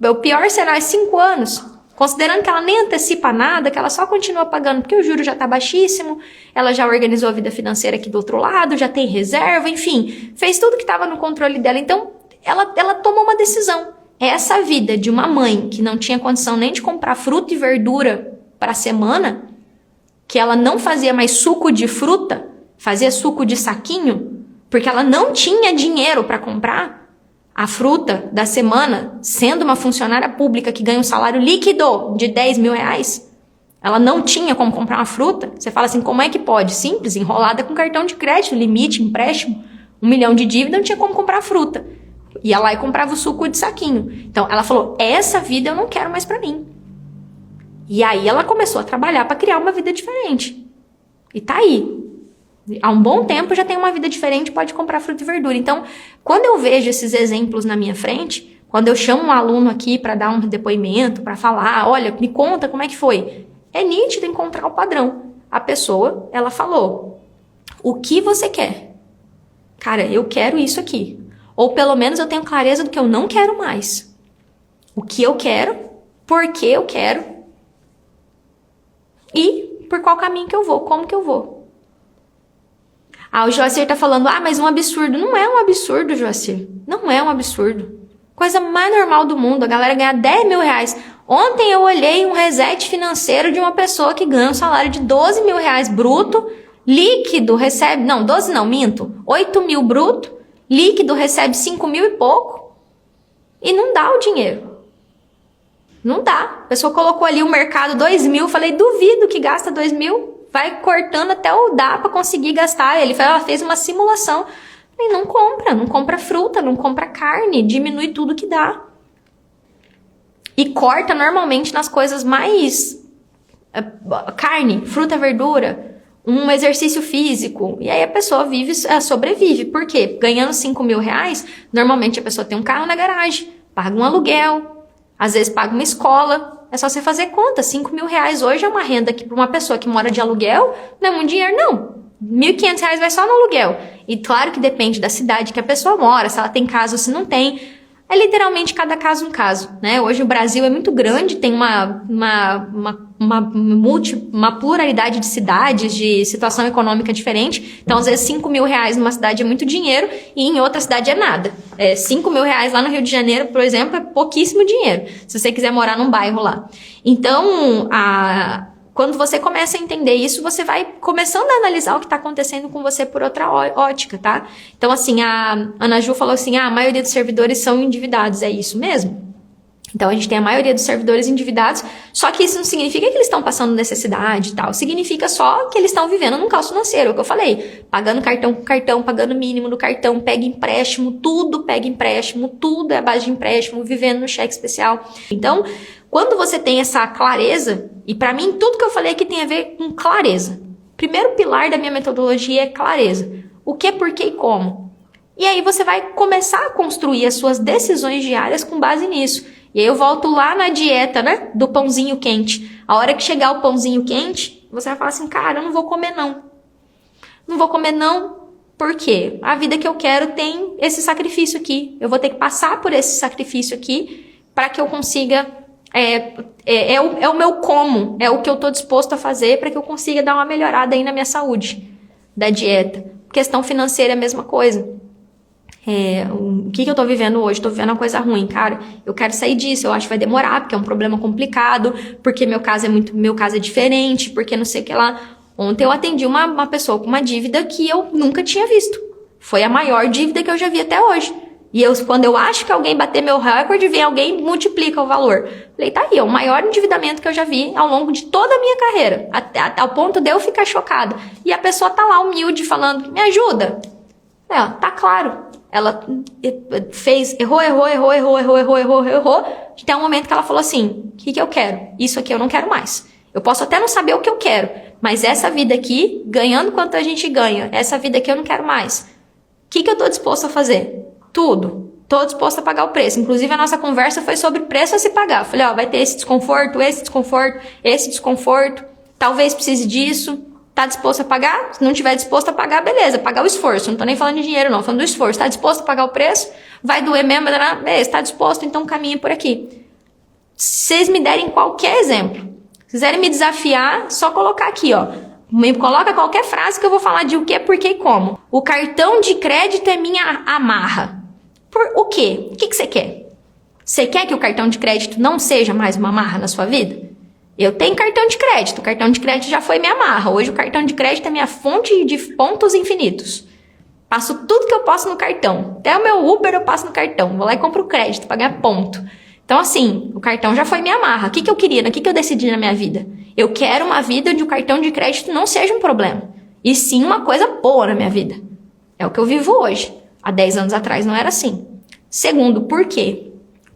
o pior cenário é 5 anos. Considerando que ela nem antecipa nada, que ela só continua pagando porque o juro já tá baixíssimo, ela já organizou a vida financeira aqui do outro lado, já tem reserva, enfim, fez tudo que estava no controle dela. Então, ela tomou uma decisão. Essa vida de uma mãe que não tinha condição nem de comprar fruta e verdura para a semana, que ela não fazia mais suco de fruta, fazia suco de saquinho, porque ela não tinha dinheiro para comprar a fruta da semana, sendo uma funcionária pública que ganha um salário líquido de 10 mil reais. Ela não tinha como comprar uma fruta. Você fala assim, como é que pode? Simples, enrolada com cartão de crédito, limite, empréstimo, 1 milhão de dívida, não tinha como comprar fruta. Ia lá e comprava o suco de saquinho. Então, ela falou, essa vida eu não quero mais pra mim. E aí ela começou a trabalhar para criar uma vida diferente. E tá aí. Há um bom tempo já tem uma vida diferente, pode comprar fruta e verdura. Então, quando eu vejo esses exemplos na minha frente, quando eu chamo um aluno aqui para dar um depoimento, para falar, olha, me conta como é que foi. É nítido encontrar o padrão. A pessoa, ela falou, O que você quer? Cara, eu quero isso aqui. Ou pelo menos eu tenho clareza do que eu não quero mais. O que eu quero, por que eu quero e por qual caminho que eu vou, como que eu vou. O Joacir tá falando, mas um absurdo. Não é um absurdo, Joacir. Não é um absurdo. Coisa mais normal do mundo, a galera ganhar 10 mil reais. Ontem eu olhei um reset financeiro de uma pessoa que ganha um salário de 12 mil reais bruto, líquido recebe, não, 12 não, minto, 8 mil bruto, líquido recebe 5 mil e pouco, e não dá o dinheiro. Não dá. A pessoa colocou ali o mercado 2 mil, falei, duvido que gasta 2 mil, vai cortando até o dá pra conseguir gastar. Ela fez uma simulação. E não compra fruta, não compra carne, diminui tudo que dá. E corta normalmente nas coisas mais... carne, fruta, verdura, um exercício físico. E aí a pessoa sobrevive. Por quê? Ganhando 5 mil reais, normalmente a pessoa tem um carro na garagem, paga um aluguel, às vezes paga uma escola. É só você fazer conta. 5 mil reais hoje é uma renda que para uma pessoa que mora de aluguel não é muito dinheiro, não. R$1.500 vai só no aluguel. E claro que depende da cidade que a pessoa mora, se ela tem casa ou se não tem. É literalmente cada caso um caso, né? Hoje o Brasil é muito grande, tem uma pluralidade de cidades, de situação econômica diferente. Então, às vezes, 5 mil reais numa cidade é muito dinheiro e em outra cidade é nada. 5 mil reais lá no Rio de Janeiro, por exemplo, é pouquíssimo dinheiro, se você quiser morar num bairro lá. Então, quando você começa a entender isso, você vai começando a analisar o que está acontecendo com você por outra ótica, tá? Então, assim, a Ana Ju falou assim, a maioria dos servidores são endividados, é isso mesmo? Então, a gente tem a maioria dos servidores endividados, só que isso não significa que eles estão passando necessidade e tal, significa só que eles estão vivendo num caos financeiro, é o que eu falei, pagando cartão com cartão, pagando mínimo do cartão, pega empréstimo, tudo é a base de empréstimo, vivendo no cheque especial. Então, quando você tem essa clareza, e para mim tudo que eu falei aqui tem a ver com clareza. Primeiro pilar da minha metodologia é clareza. O que, por que e como. E aí você vai começar a construir as suas decisões diárias com base nisso. E aí eu volto lá na dieta, né, do pãozinho quente. A hora que chegar o pãozinho quente, você vai falar assim, cara, eu não vou comer não. Não vou comer não, por quê? A vida que eu quero tem esse sacrifício aqui. Eu vou ter que passar por esse sacrifício aqui para que eu consiga... É o meu como, é o que eu tô disposto a fazer para que eu consiga dar uma melhorada aí na minha saúde, da dieta. Questão financeira é a mesma coisa. O que eu tô vivendo hoje? Tô vivendo uma coisa ruim, cara. Eu quero sair disso, eu acho que vai demorar, porque é um problema complicado, porque meu caso é diferente, porque não sei o que lá. Ontem eu atendi uma pessoa com uma dívida que eu nunca tinha visto. Foi a maior dívida que eu já vi até hoje. E quando eu acho que alguém bater meu recorde, vem alguém e multiplica o valor. Falei, tá aí, é o maior endividamento que eu já vi ao longo de toda a minha carreira. Ao ponto de eu ficar chocada. E a pessoa tá lá humilde falando, me ajuda. Tá claro. Ela errou. Até um momento que ela falou assim, o que eu quero? Isso aqui eu não quero mais. Eu posso até não saber o que eu quero, mas essa vida aqui, ganhando quanto a gente ganha, essa vida aqui eu não quero mais. O que eu tô disposto a fazer? Tudo. Tô disposta a pagar o preço. Inclusive, a nossa conversa foi sobre preço a se pagar. Eu falei, vai ter esse desconforto. Talvez precise disso. Tá disposto a pagar? Se não tiver disposto a pagar, beleza. Pagar o esforço. Não tô nem falando de dinheiro, não. Falando do esforço. Tá disposto a pagar o preço? Vai doer mesmo? Beleza. Tá disposto? Então caminha por aqui. Se vocês me derem qualquer exemplo, se quiserem me desafiar, só colocar aqui, Me coloca qualquer frase que eu vou falar de o que, por que e como. O cartão de crédito é minha amarra. Por o quê? O que você quer? Você quer que o cartão de crédito não seja mais uma amarra na sua vida? Eu tenho cartão de crédito. O cartão de crédito já foi minha amarra. Hoje o cartão de crédito é minha fonte de pontos infinitos. Passo tudo que eu posso no cartão. Até o meu Uber eu passo no cartão. Vou lá e compro o crédito para ganhar ponto. Então, assim, o cartão já foi minha amarra. O que eu queria? O que eu decidi na minha vida? Eu quero uma vida onde o cartão de crédito não seja um problema. E sim uma coisa boa na minha vida. É o que eu vivo hoje. Há 10 anos atrás não era assim. Segundo, por quê?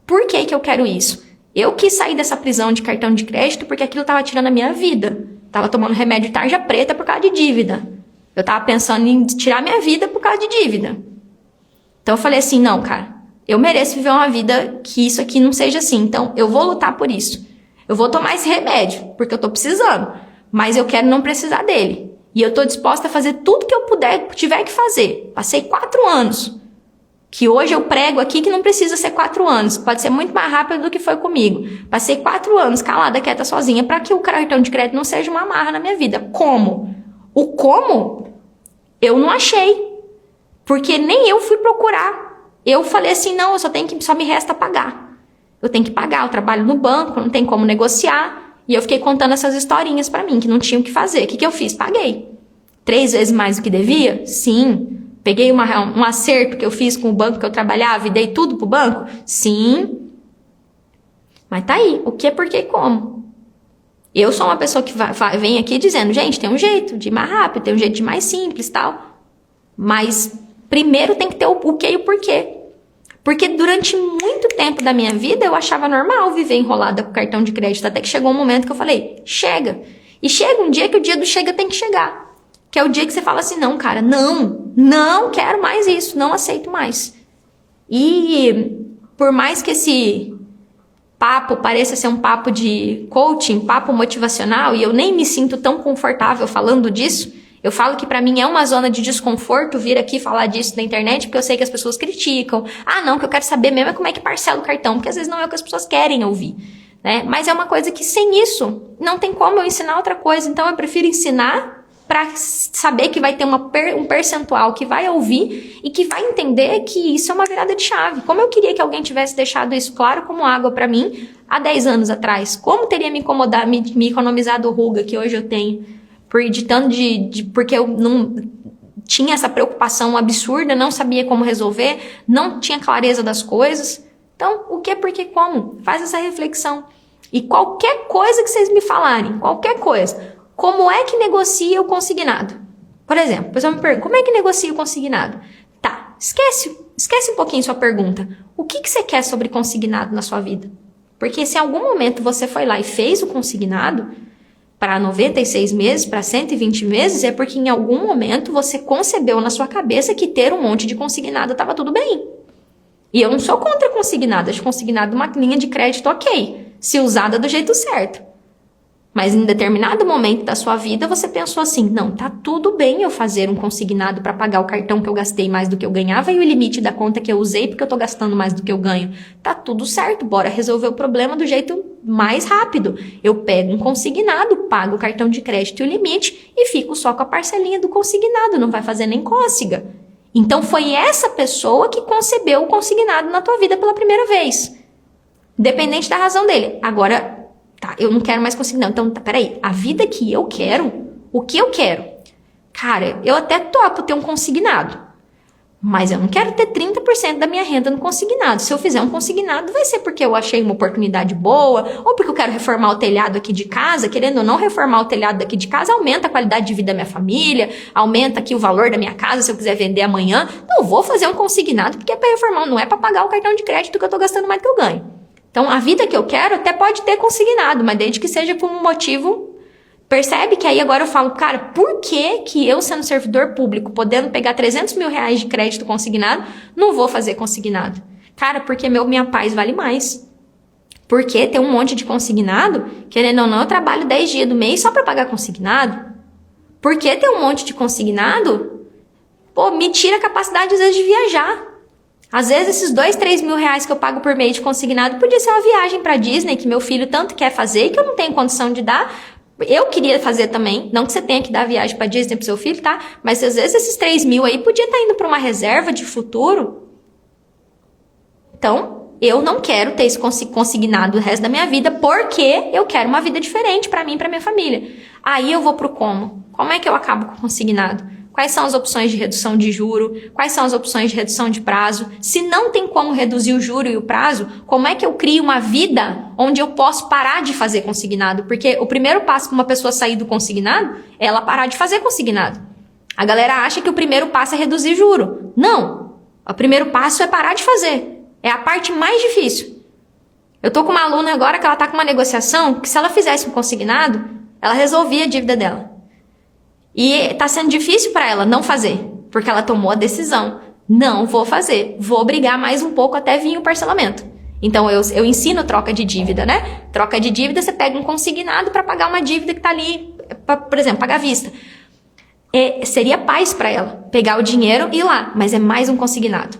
Por que eu quero isso? Eu quis sair dessa prisão de cartão de crédito porque aquilo estava tirando a minha vida. Tava tomando remédio tarja preta por causa de dívida. Eu tava pensando em tirar minha vida por causa de dívida. Então eu falei assim, não, cara, eu mereço viver uma vida que isso aqui não seja assim. Então eu vou lutar por isso. Eu vou tomar esse remédio porque eu tô precisando. Mas eu quero não precisar dele. E eu tô disposta a fazer tudo que eu tiver que fazer. Passei 4 anos. Que hoje eu prego aqui que não precisa ser 4 anos. Pode ser muito mais rápido do que foi comigo. Passei 4 anos calada, quieta, sozinha, para que o cartão de crédito não seja uma amarra na minha vida. Como? O como eu não achei. Porque nem eu fui procurar. Eu falei assim, não, só me resta pagar. Eu tenho que pagar, eu trabalho no banco, não tem como negociar. E eu fiquei contando essas historinhas pra mim, que não tinha o que fazer. O que eu fiz? Paguei. 3 vezes mais do que devia? Sim. Peguei um acerto que eu fiz com o banco que eu trabalhava e dei tudo pro banco? Sim. Mas tá aí, o que, por que e como? Eu sou uma pessoa que vem aqui dizendo, gente, tem um jeito de ir mais rápido, tem um jeito de ir mais simples e tal. Mas primeiro tem que ter o que e o porquê. Porque durante muito tempo da minha vida eu achava normal viver enrolada com cartão de crédito, até que chegou um momento que eu falei, chega. E chega um dia que o dia do chega tem que chegar. Que é o dia que você fala assim, não, cara, não quero mais isso, não aceito mais. E por mais que esse papo pareça ser um papo de coaching, papo motivacional, e eu nem me sinto tão confortável falando disso, eu falo que pra mim é uma zona de desconforto vir aqui falar disso na internet, porque eu sei que as pessoas criticam. Ah, não, que eu quero saber mesmo é como é que parcela o cartão, porque às vezes não é o que as pessoas querem ouvir, né? Mas é uma coisa que sem isso não tem como eu ensinar outra coisa, então eu prefiro ensinar para saber que vai ter um percentual que vai ouvir e que vai entender que isso é uma virada de chave. Como eu queria que alguém tivesse deixado isso claro como água para mim há 10 anos atrás. Como teria me incomodado, me economizado ruga que hoje eu tenho, porque eu não tinha essa preocupação absurda, não sabia como resolver, não tinha clareza das coisas. Então, o que, por que, como? Faz essa reflexão. E qualquer coisa que vocês me falarem, qualquer coisa... Como é que negocia o consignado? Por exemplo, a pessoa me pergunta, como é que negocia o consignado? Tá, esquece um pouquinho sua pergunta. O que você quer sobre consignado na sua vida? Porque se em algum momento você foi lá e fez o consignado para 96 meses, para 120 meses, é porque em algum momento você concebeu na sua cabeça que ter um monte de consignado estava tudo bem. E eu não sou contra consignado. Acho consignado uma linha de crédito ok, se usada do jeito certo. Mas em determinado momento da sua vida, você pensou assim, não, tá tudo bem eu fazer um consignado para pagar o cartão que eu gastei mais do que eu ganhava e o limite da conta que eu usei porque eu tô gastando mais do que eu ganho. Tá tudo certo, bora resolver o problema do jeito mais rápido. Eu pego um consignado, pago o cartão de crédito e o limite e fico só com a parcelinha do consignado, não vai fazer nem cócega. Então foi essa pessoa que concebeu o consignado na tua vida pela primeira vez. Independente da razão dele. Agora... Tá, eu não quero mais consignado. Então, tá, peraí. A vida que eu quero, o que eu quero? Cara, eu até topo ter um consignado. Mas eu não quero ter 30% da minha renda no consignado. Se eu fizer um consignado, vai ser porque eu achei uma oportunidade boa, ou porque eu quero reformar o telhado aqui de casa. Querendo ou não reformar o telhado daqui de casa, aumenta a qualidade de vida da minha família, aumenta aqui o valor da minha casa se eu quiser vender amanhã. Então, eu vou fazer um consignado porque é para reformar, não é para pagar o cartão de crédito que eu tô gastando mais do que eu ganho. Então, a vida que eu quero até pode ter consignado, mas desde que seja por um motivo... Percebe que aí agora eu falo, cara, por que eu, sendo servidor público, podendo pegar 300 mil reais de crédito consignado, não vou fazer consignado? Cara, porque minha paz vale mais. Porque ter um monte de consignado, querendo ou não, eu trabalho 10 dias do mês só para pagar consignado. Porque ter um monte de consignado, pô, me tira a capacidade, às vezes, de viajar. Às vezes, esses 2, 3 mil reais que eu pago por mês de consignado podia ser uma viagem pra Disney, que meu filho tanto quer fazer e que eu não tenho condição de dar. Eu queria fazer também, não que você tenha que dar viagem pra Disney pro seu filho, tá? Mas às vezes esses 3 mil aí podia estar indo pra uma reserva de futuro. Então, eu não quero ter esse consignado o resto da minha vida, porque eu quero uma vida diferente pra mim e pra minha família. Aí eu vou pro como. Como é que eu acabo com o consignado? Quais são as opções de redução de juro? Quais são as opções de redução de prazo? Se não tem como reduzir o juro e o prazo, como é que eu crio uma vida onde eu posso parar de fazer consignado? Porque o primeiro passo para uma pessoa sair do consignado é ela parar de fazer consignado. A galera acha que o primeiro passo é reduzir juro. Não. O primeiro passo é parar de fazer. É a parte mais difícil. Eu tô com uma aluna agora que ela tá com uma negociação que se ela fizesse um consignado, ela resolvia a dívida dela. E tá sendo difícil para ela não fazer, porque ela tomou a decisão. Não vou fazer, vou brigar mais um pouco até vir o parcelamento. Então eu ensino troca de dívida, né? Troca de dívida, você pega um consignado para pagar uma dívida que tá ali, por exemplo, pagar à vista. seria paz para ela pegar o dinheiro e ir lá, mas é mais um consignado.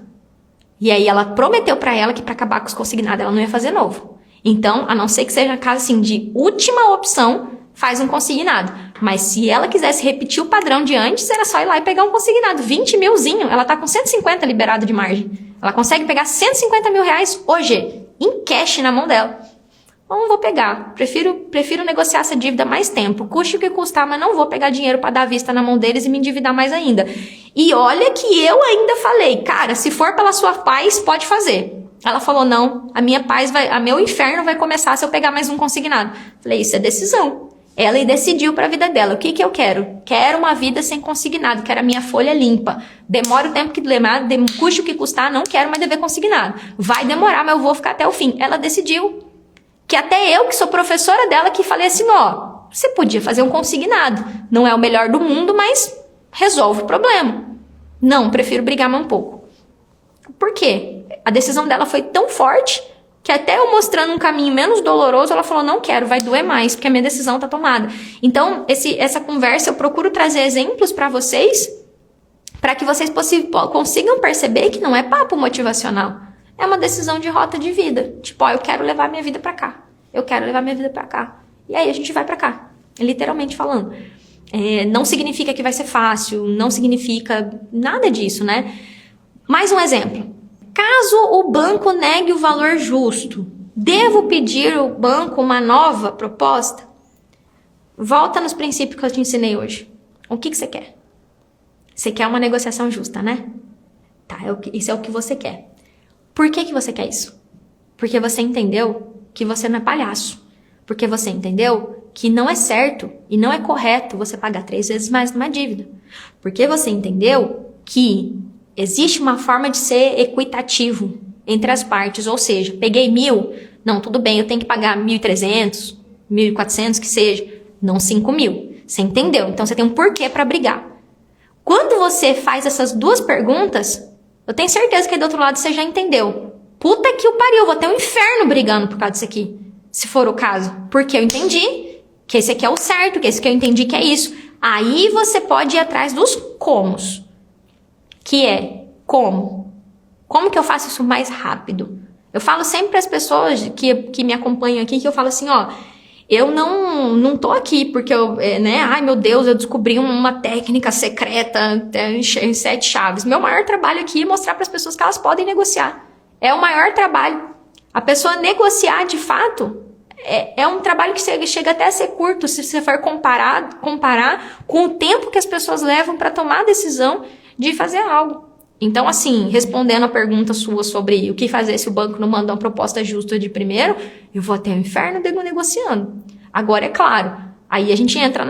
E aí ela prometeu para ela que para acabar com os consignados ela não ia fazer novo. Então, a não ser que seja caso assim de última opção, faz um consignado. Mas se ela quisesse repetir o padrão de antes, era só ir lá e pegar um consignado. 20 milzinho, ela tá com 150 liberado de margem. Ela consegue pegar 150 mil reais hoje, em cash na mão dela. Não vou pegar. Prefiro negociar essa dívida mais tempo. Custe o que custar, mas não vou pegar dinheiro para dar vista na mão deles e me endividar mais ainda. E olha que eu ainda falei, cara, se for pela sua paz, pode fazer. Ela falou, não, a minha paz meu inferno vai começar se eu pegar mais um consignado. Falei, isso é decisão. Ela decidiu para a vida dela. O que eu quero? Quero uma vida sem consignado. Quero a minha folha limpa. Demora o tempo que demora, custe o que custar, não quero mais dever consignado. Vai demorar, mas eu vou ficar até o fim. Ela decidiu. Que até eu, que sou professora dela, que falei assim, ó, você podia fazer um consignado. Não é o melhor do mundo, mas resolve o problema. Não, prefiro brigar mais um pouco. Por quê? A decisão dela foi tão forte que até eu mostrando um caminho menos doloroso, ela falou, não quero, vai doer mais, porque a minha decisão tá tomada. Então, essa conversa, eu procuro trazer exemplos para vocês, para que vocês consigam perceber que não é papo motivacional. É uma decisão de rota de vida. Tipo, ó, eu quero levar minha vida pra cá. Eu quero levar minha vida pra cá. E aí a gente vai pra cá. Literalmente falando. Não significa que vai ser fácil. Não significa nada disso, né? Mais um exemplo. Caso o banco negue o valor justo, devo pedir ao banco uma nova proposta? Volta nos princípios que eu te ensinei hoje. O que você quer? Você quer uma negociação justa, né? Tá, isso é o que você quer. Por que você quer isso? Porque você entendeu que você não é palhaço. Porque você entendeu que não é certo e não é correto você pagar 3 vezes mais numa dívida. Porque você entendeu que existe uma forma de ser equitativo entre as partes. Ou seja, peguei 1.000, não, tudo bem, eu tenho que pagar 1.300, 1.400, que seja, não 5.000. Você entendeu? Então você tem um porquê para brigar. Quando você faz essas duas perguntas, eu tenho certeza que aí do outro lado você já entendeu. Puta que o pariu, eu vou ter um inferno brigando por causa disso aqui. Se for o caso. Porque eu entendi que esse aqui é o certo, que esse aqui eu entendi que é isso. Aí você pode ir atrás dos comos. Que é, como? Como que eu faço isso mais rápido? Eu falo sempre para as pessoas que me acompanham aqui, que eu falo assim, ó, eu não tô aqui porque eu, ai meu Deus, eu descobri uma técnica secreta em 7 chaves. Meu maior trabalho aqui é mostrar para as pessoas que elas podem negociar. É o maior trabalho. A pessoa negociar de fato é um trabalho que chega até a ser curto se você for comparar com o tempo que as pessoas levam para tomar a decisão de fazer algo. Então, assim, respondendo a pergunta sua sobre o que fazer se o banco não mandar uma proposta justa de primeiro, eu vou até o inferno negociando. Agora, é claro, aí a gente entra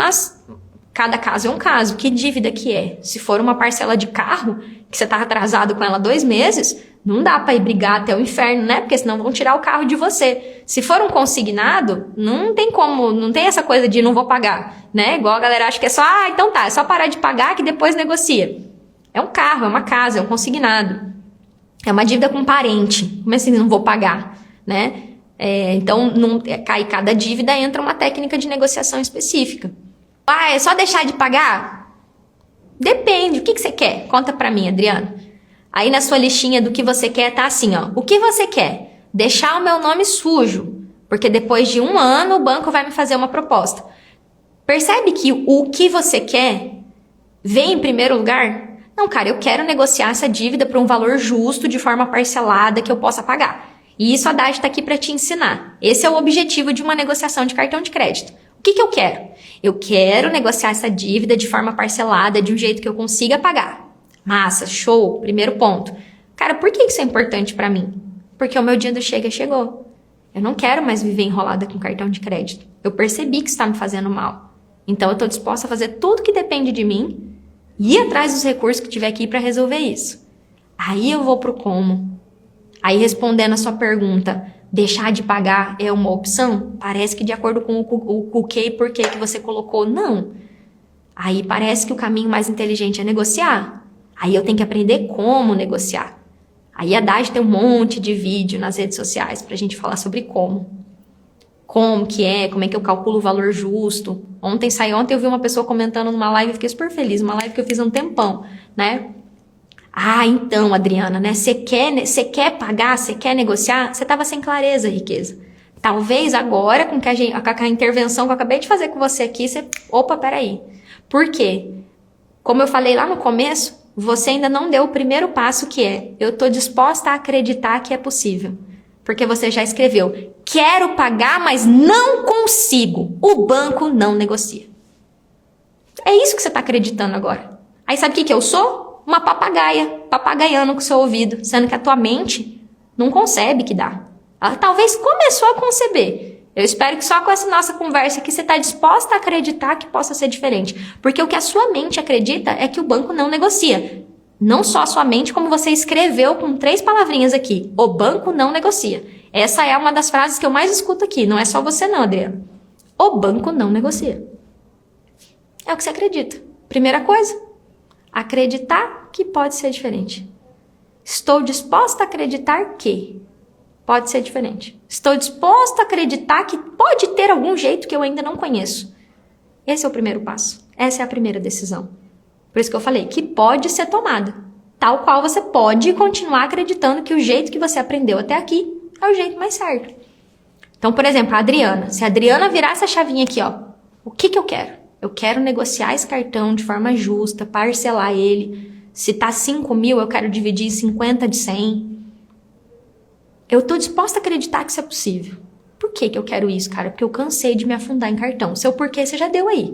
cada caso é um caso. Que dívida que é? Se for uma parcela de carro, que você tá atrasado com ela 2 meses, não dá pra ir brigar até o inferno, né? Porque senão vão tirar o carro de você. Se for um consignado, não tem como, não tem essa coisa de não vou pagar, né? Igual a galera acha que é só, então tá, é só parar de pagar que depois negocia. É um carro, é uma casa, é um consignado. É uma dívida com um parente. Como assim não vou pagar, né? Então, cai cada dívida, entra uma técnica de negociação específica. É só deixar de pagar? Depende. O que você quer? Conta pra mim, Adriana. Aí na sua listinha do que você quer, tá assim, ó. O que você quer? Deixar o meu nome sujo. Porque depois de 1 ano, o banco vai me fazer uma proposta. Percebe que o que você quer vem em primeiro lugar? Não, cara, eu quero negociar essa dívida por um valor justo, de forma parcelada, que eu possa pagar. E isso a Dade está aqui para te ensinar. Esse é o objetivo de uma negociação de cartão de crédito. O que eu quero? Eu quero negociar essa dívida de forma parcelada, de um jeito que eu consiga pagar. Massa, show, primeiro ponto. Cara, por que isso é importante para mim? Porque o meu dia do chegou. Eu não quero mais viver enrolada com cartão de crédito. Eu percebi que isso está me fazendo mal. Então eu estou disposta a fazer tudo que depende de mim, ir atrás dos recursos que tiver aqui para resolver isso. Aí eu vou pro como. Aí respondendo a sua pergunta, deixar de pagar é uma opção? Parece que de acordo com o que e por que você colocou, não. Aí parece que o caminho mais inteligente é negociar. Aí eu tenho que aprender como negociar. Aí a Dade tem um monte de vídeo nas redes sociais pra gente falar sobre como. como é que eu calculo o valor justo. Ontem eu vi uma pessoa comentando numa live, fiquei super feliz, uma live que eu fiz há um tempão, né? Ah, então, Adriana, né? Você quer pagar, você quer negociar? Você estava sem clareza, Riqueza. Talvez agora, com a intervenção que eu acabei de fazer com você aqui, opa, peraí. Por quê? Como eu falei lá no começo, você ainda não deu o primeiro passo, que é: eu tô disposta a acreditar que é possível. Porque você já escreveu: quero pagar, mas não consigo. O banco não negocia. É isso que você tá acreditando agora. Aí sabe o que eu sou? Uma papagaia, papagaiando com o seu ouvido, sendo que a tua mente não concebe que dá. Ela talvez começou a conceber. Eu espero que só com essa nossa conversa aqui você está disposta a acreditar que possa ser diferente. Porque o que a sua mente acredita é que o banco não negocia. Não só a sua mente, como você escreveu com 3 palavrinhas aqui: o banco não negocia. Essa é uma das frases que eu mais escuto aqui. Não é só você não, Adriana. O banco não negocia. É o que você acredita. Primeira coisa, acreditar que pode ser diferente. Estou disposta a acreditar que pode ser diferente. Estou disposta a acreditar que pode ter algum jeito que eu ainda não conheço. Esse é o primeiro passo. Essa é a primeira decisão. Por isso que eu falei que pode ser tomada. Tal qual você pode continuar acreditando que o jeito que você aprendeu até aqui é o jeito mais certo. Então, por exemplo, a Adriana. Se a Adriana virar essa chavinha aqui, ó, o que eu quero? Eu quero negociar esse cartão de forma justa, parcelar ele. Se tá 5 mil, eu quero dividir em 50 de 100. Eu tô disposta a acreditar que isso é possível. Por que eu quero isso, cara? Porque eu cansei de me afundar em cartão. Seu porquê você já deu aí.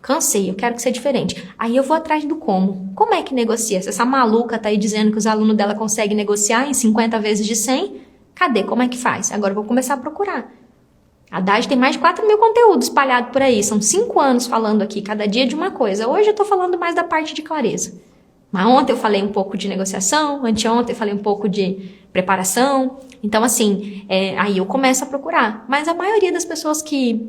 Cansei, eu quero que seja diferente. Aí eu vou atrás do como. Como é que negocia? Se essa maluca tá aí dizendo que os alunos dela conseguem negociar em 50 vezes de 100, cadê? Como é que faz? Agora eu vou começar a procurar. A Haddad tem mais de 4 mil conteúdos espalhados por aí. São 5 anos falando aqui, cada dia de uma coisa. Hoje eu tô falando mais da parte de clareza. Mas ontem eu falei um pouco de negociação, anteontem eu falei um pouco de preparação. Então, assim, aí eu começo a procurar. Mas a maioria das pessoas que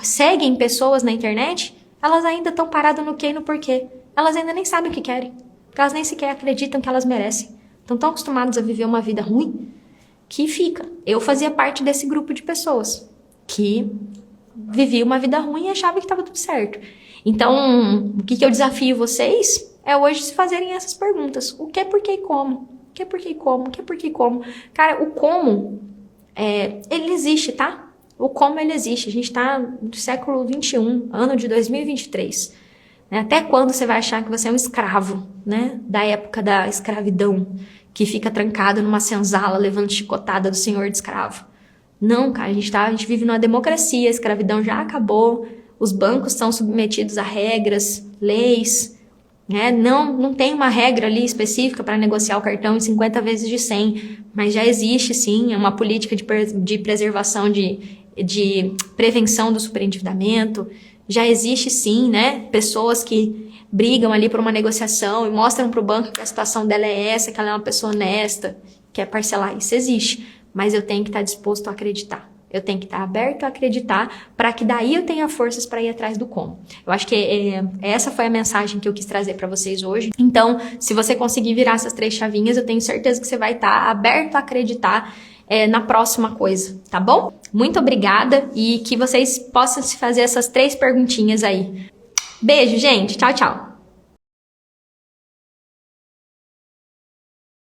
seguem pessoas na internet, elas ainda estão paradas no que e no porquê. Elas ainda nem sabem o que querem. Porque elas nem sequer acreditam que elas merecem. Estão tão acostumadas a viver uma vida ruim que fica. Eu fazia parte desse grupo de pessoas que vivia uma vida ruim e achava que estava tudo certo. Então, o que eu desafio vocês é hoje se fazerem essas perguntas. O que, por que e como? O que, por que e como? O que, por que e como? Cara, o como, ele existe, tá? O como ele existe. A gente tá no século XXI, ano de 2023. Né? Até quando você vai achar que você é um escravo, né? Da época da escravidão, que fica trancado numa senzala levando chicotada do senhor de escravo? Não, cara, a gente vive numa democracia, a escravidão já acabou, os bancos são submetidos a regras, leis, né? Não tem uma regra ali específica para negociar o cartão em 50 vezes de 100, mas já existe sim uma política de preservação, de prevenção do superendividamento, já existe sim, né? Pessoas que brigam ali por uma negociação e mostram para o banco que a situação dela é essa, que ela é uma pessoa honesta, quer parcelar, isso existe. Mas eu tenho que estar disposto a acreditar. Eu tenho que estar aberto a acreditar para que daí eu tenha forças para ir atrás do como. Eu acho que essa foi a mensagem que eu quis trazer para vocês hoje. Então, se você conseguir virar essas 3 chavinhas, eu tenho certeza que você vai estar aberto a acreditar na próxima coisa, tá bom? Muito obrigada e que vocês possam se fazer essas 3 perguntinhas aí. Beijo, gente. Tchau, tchau.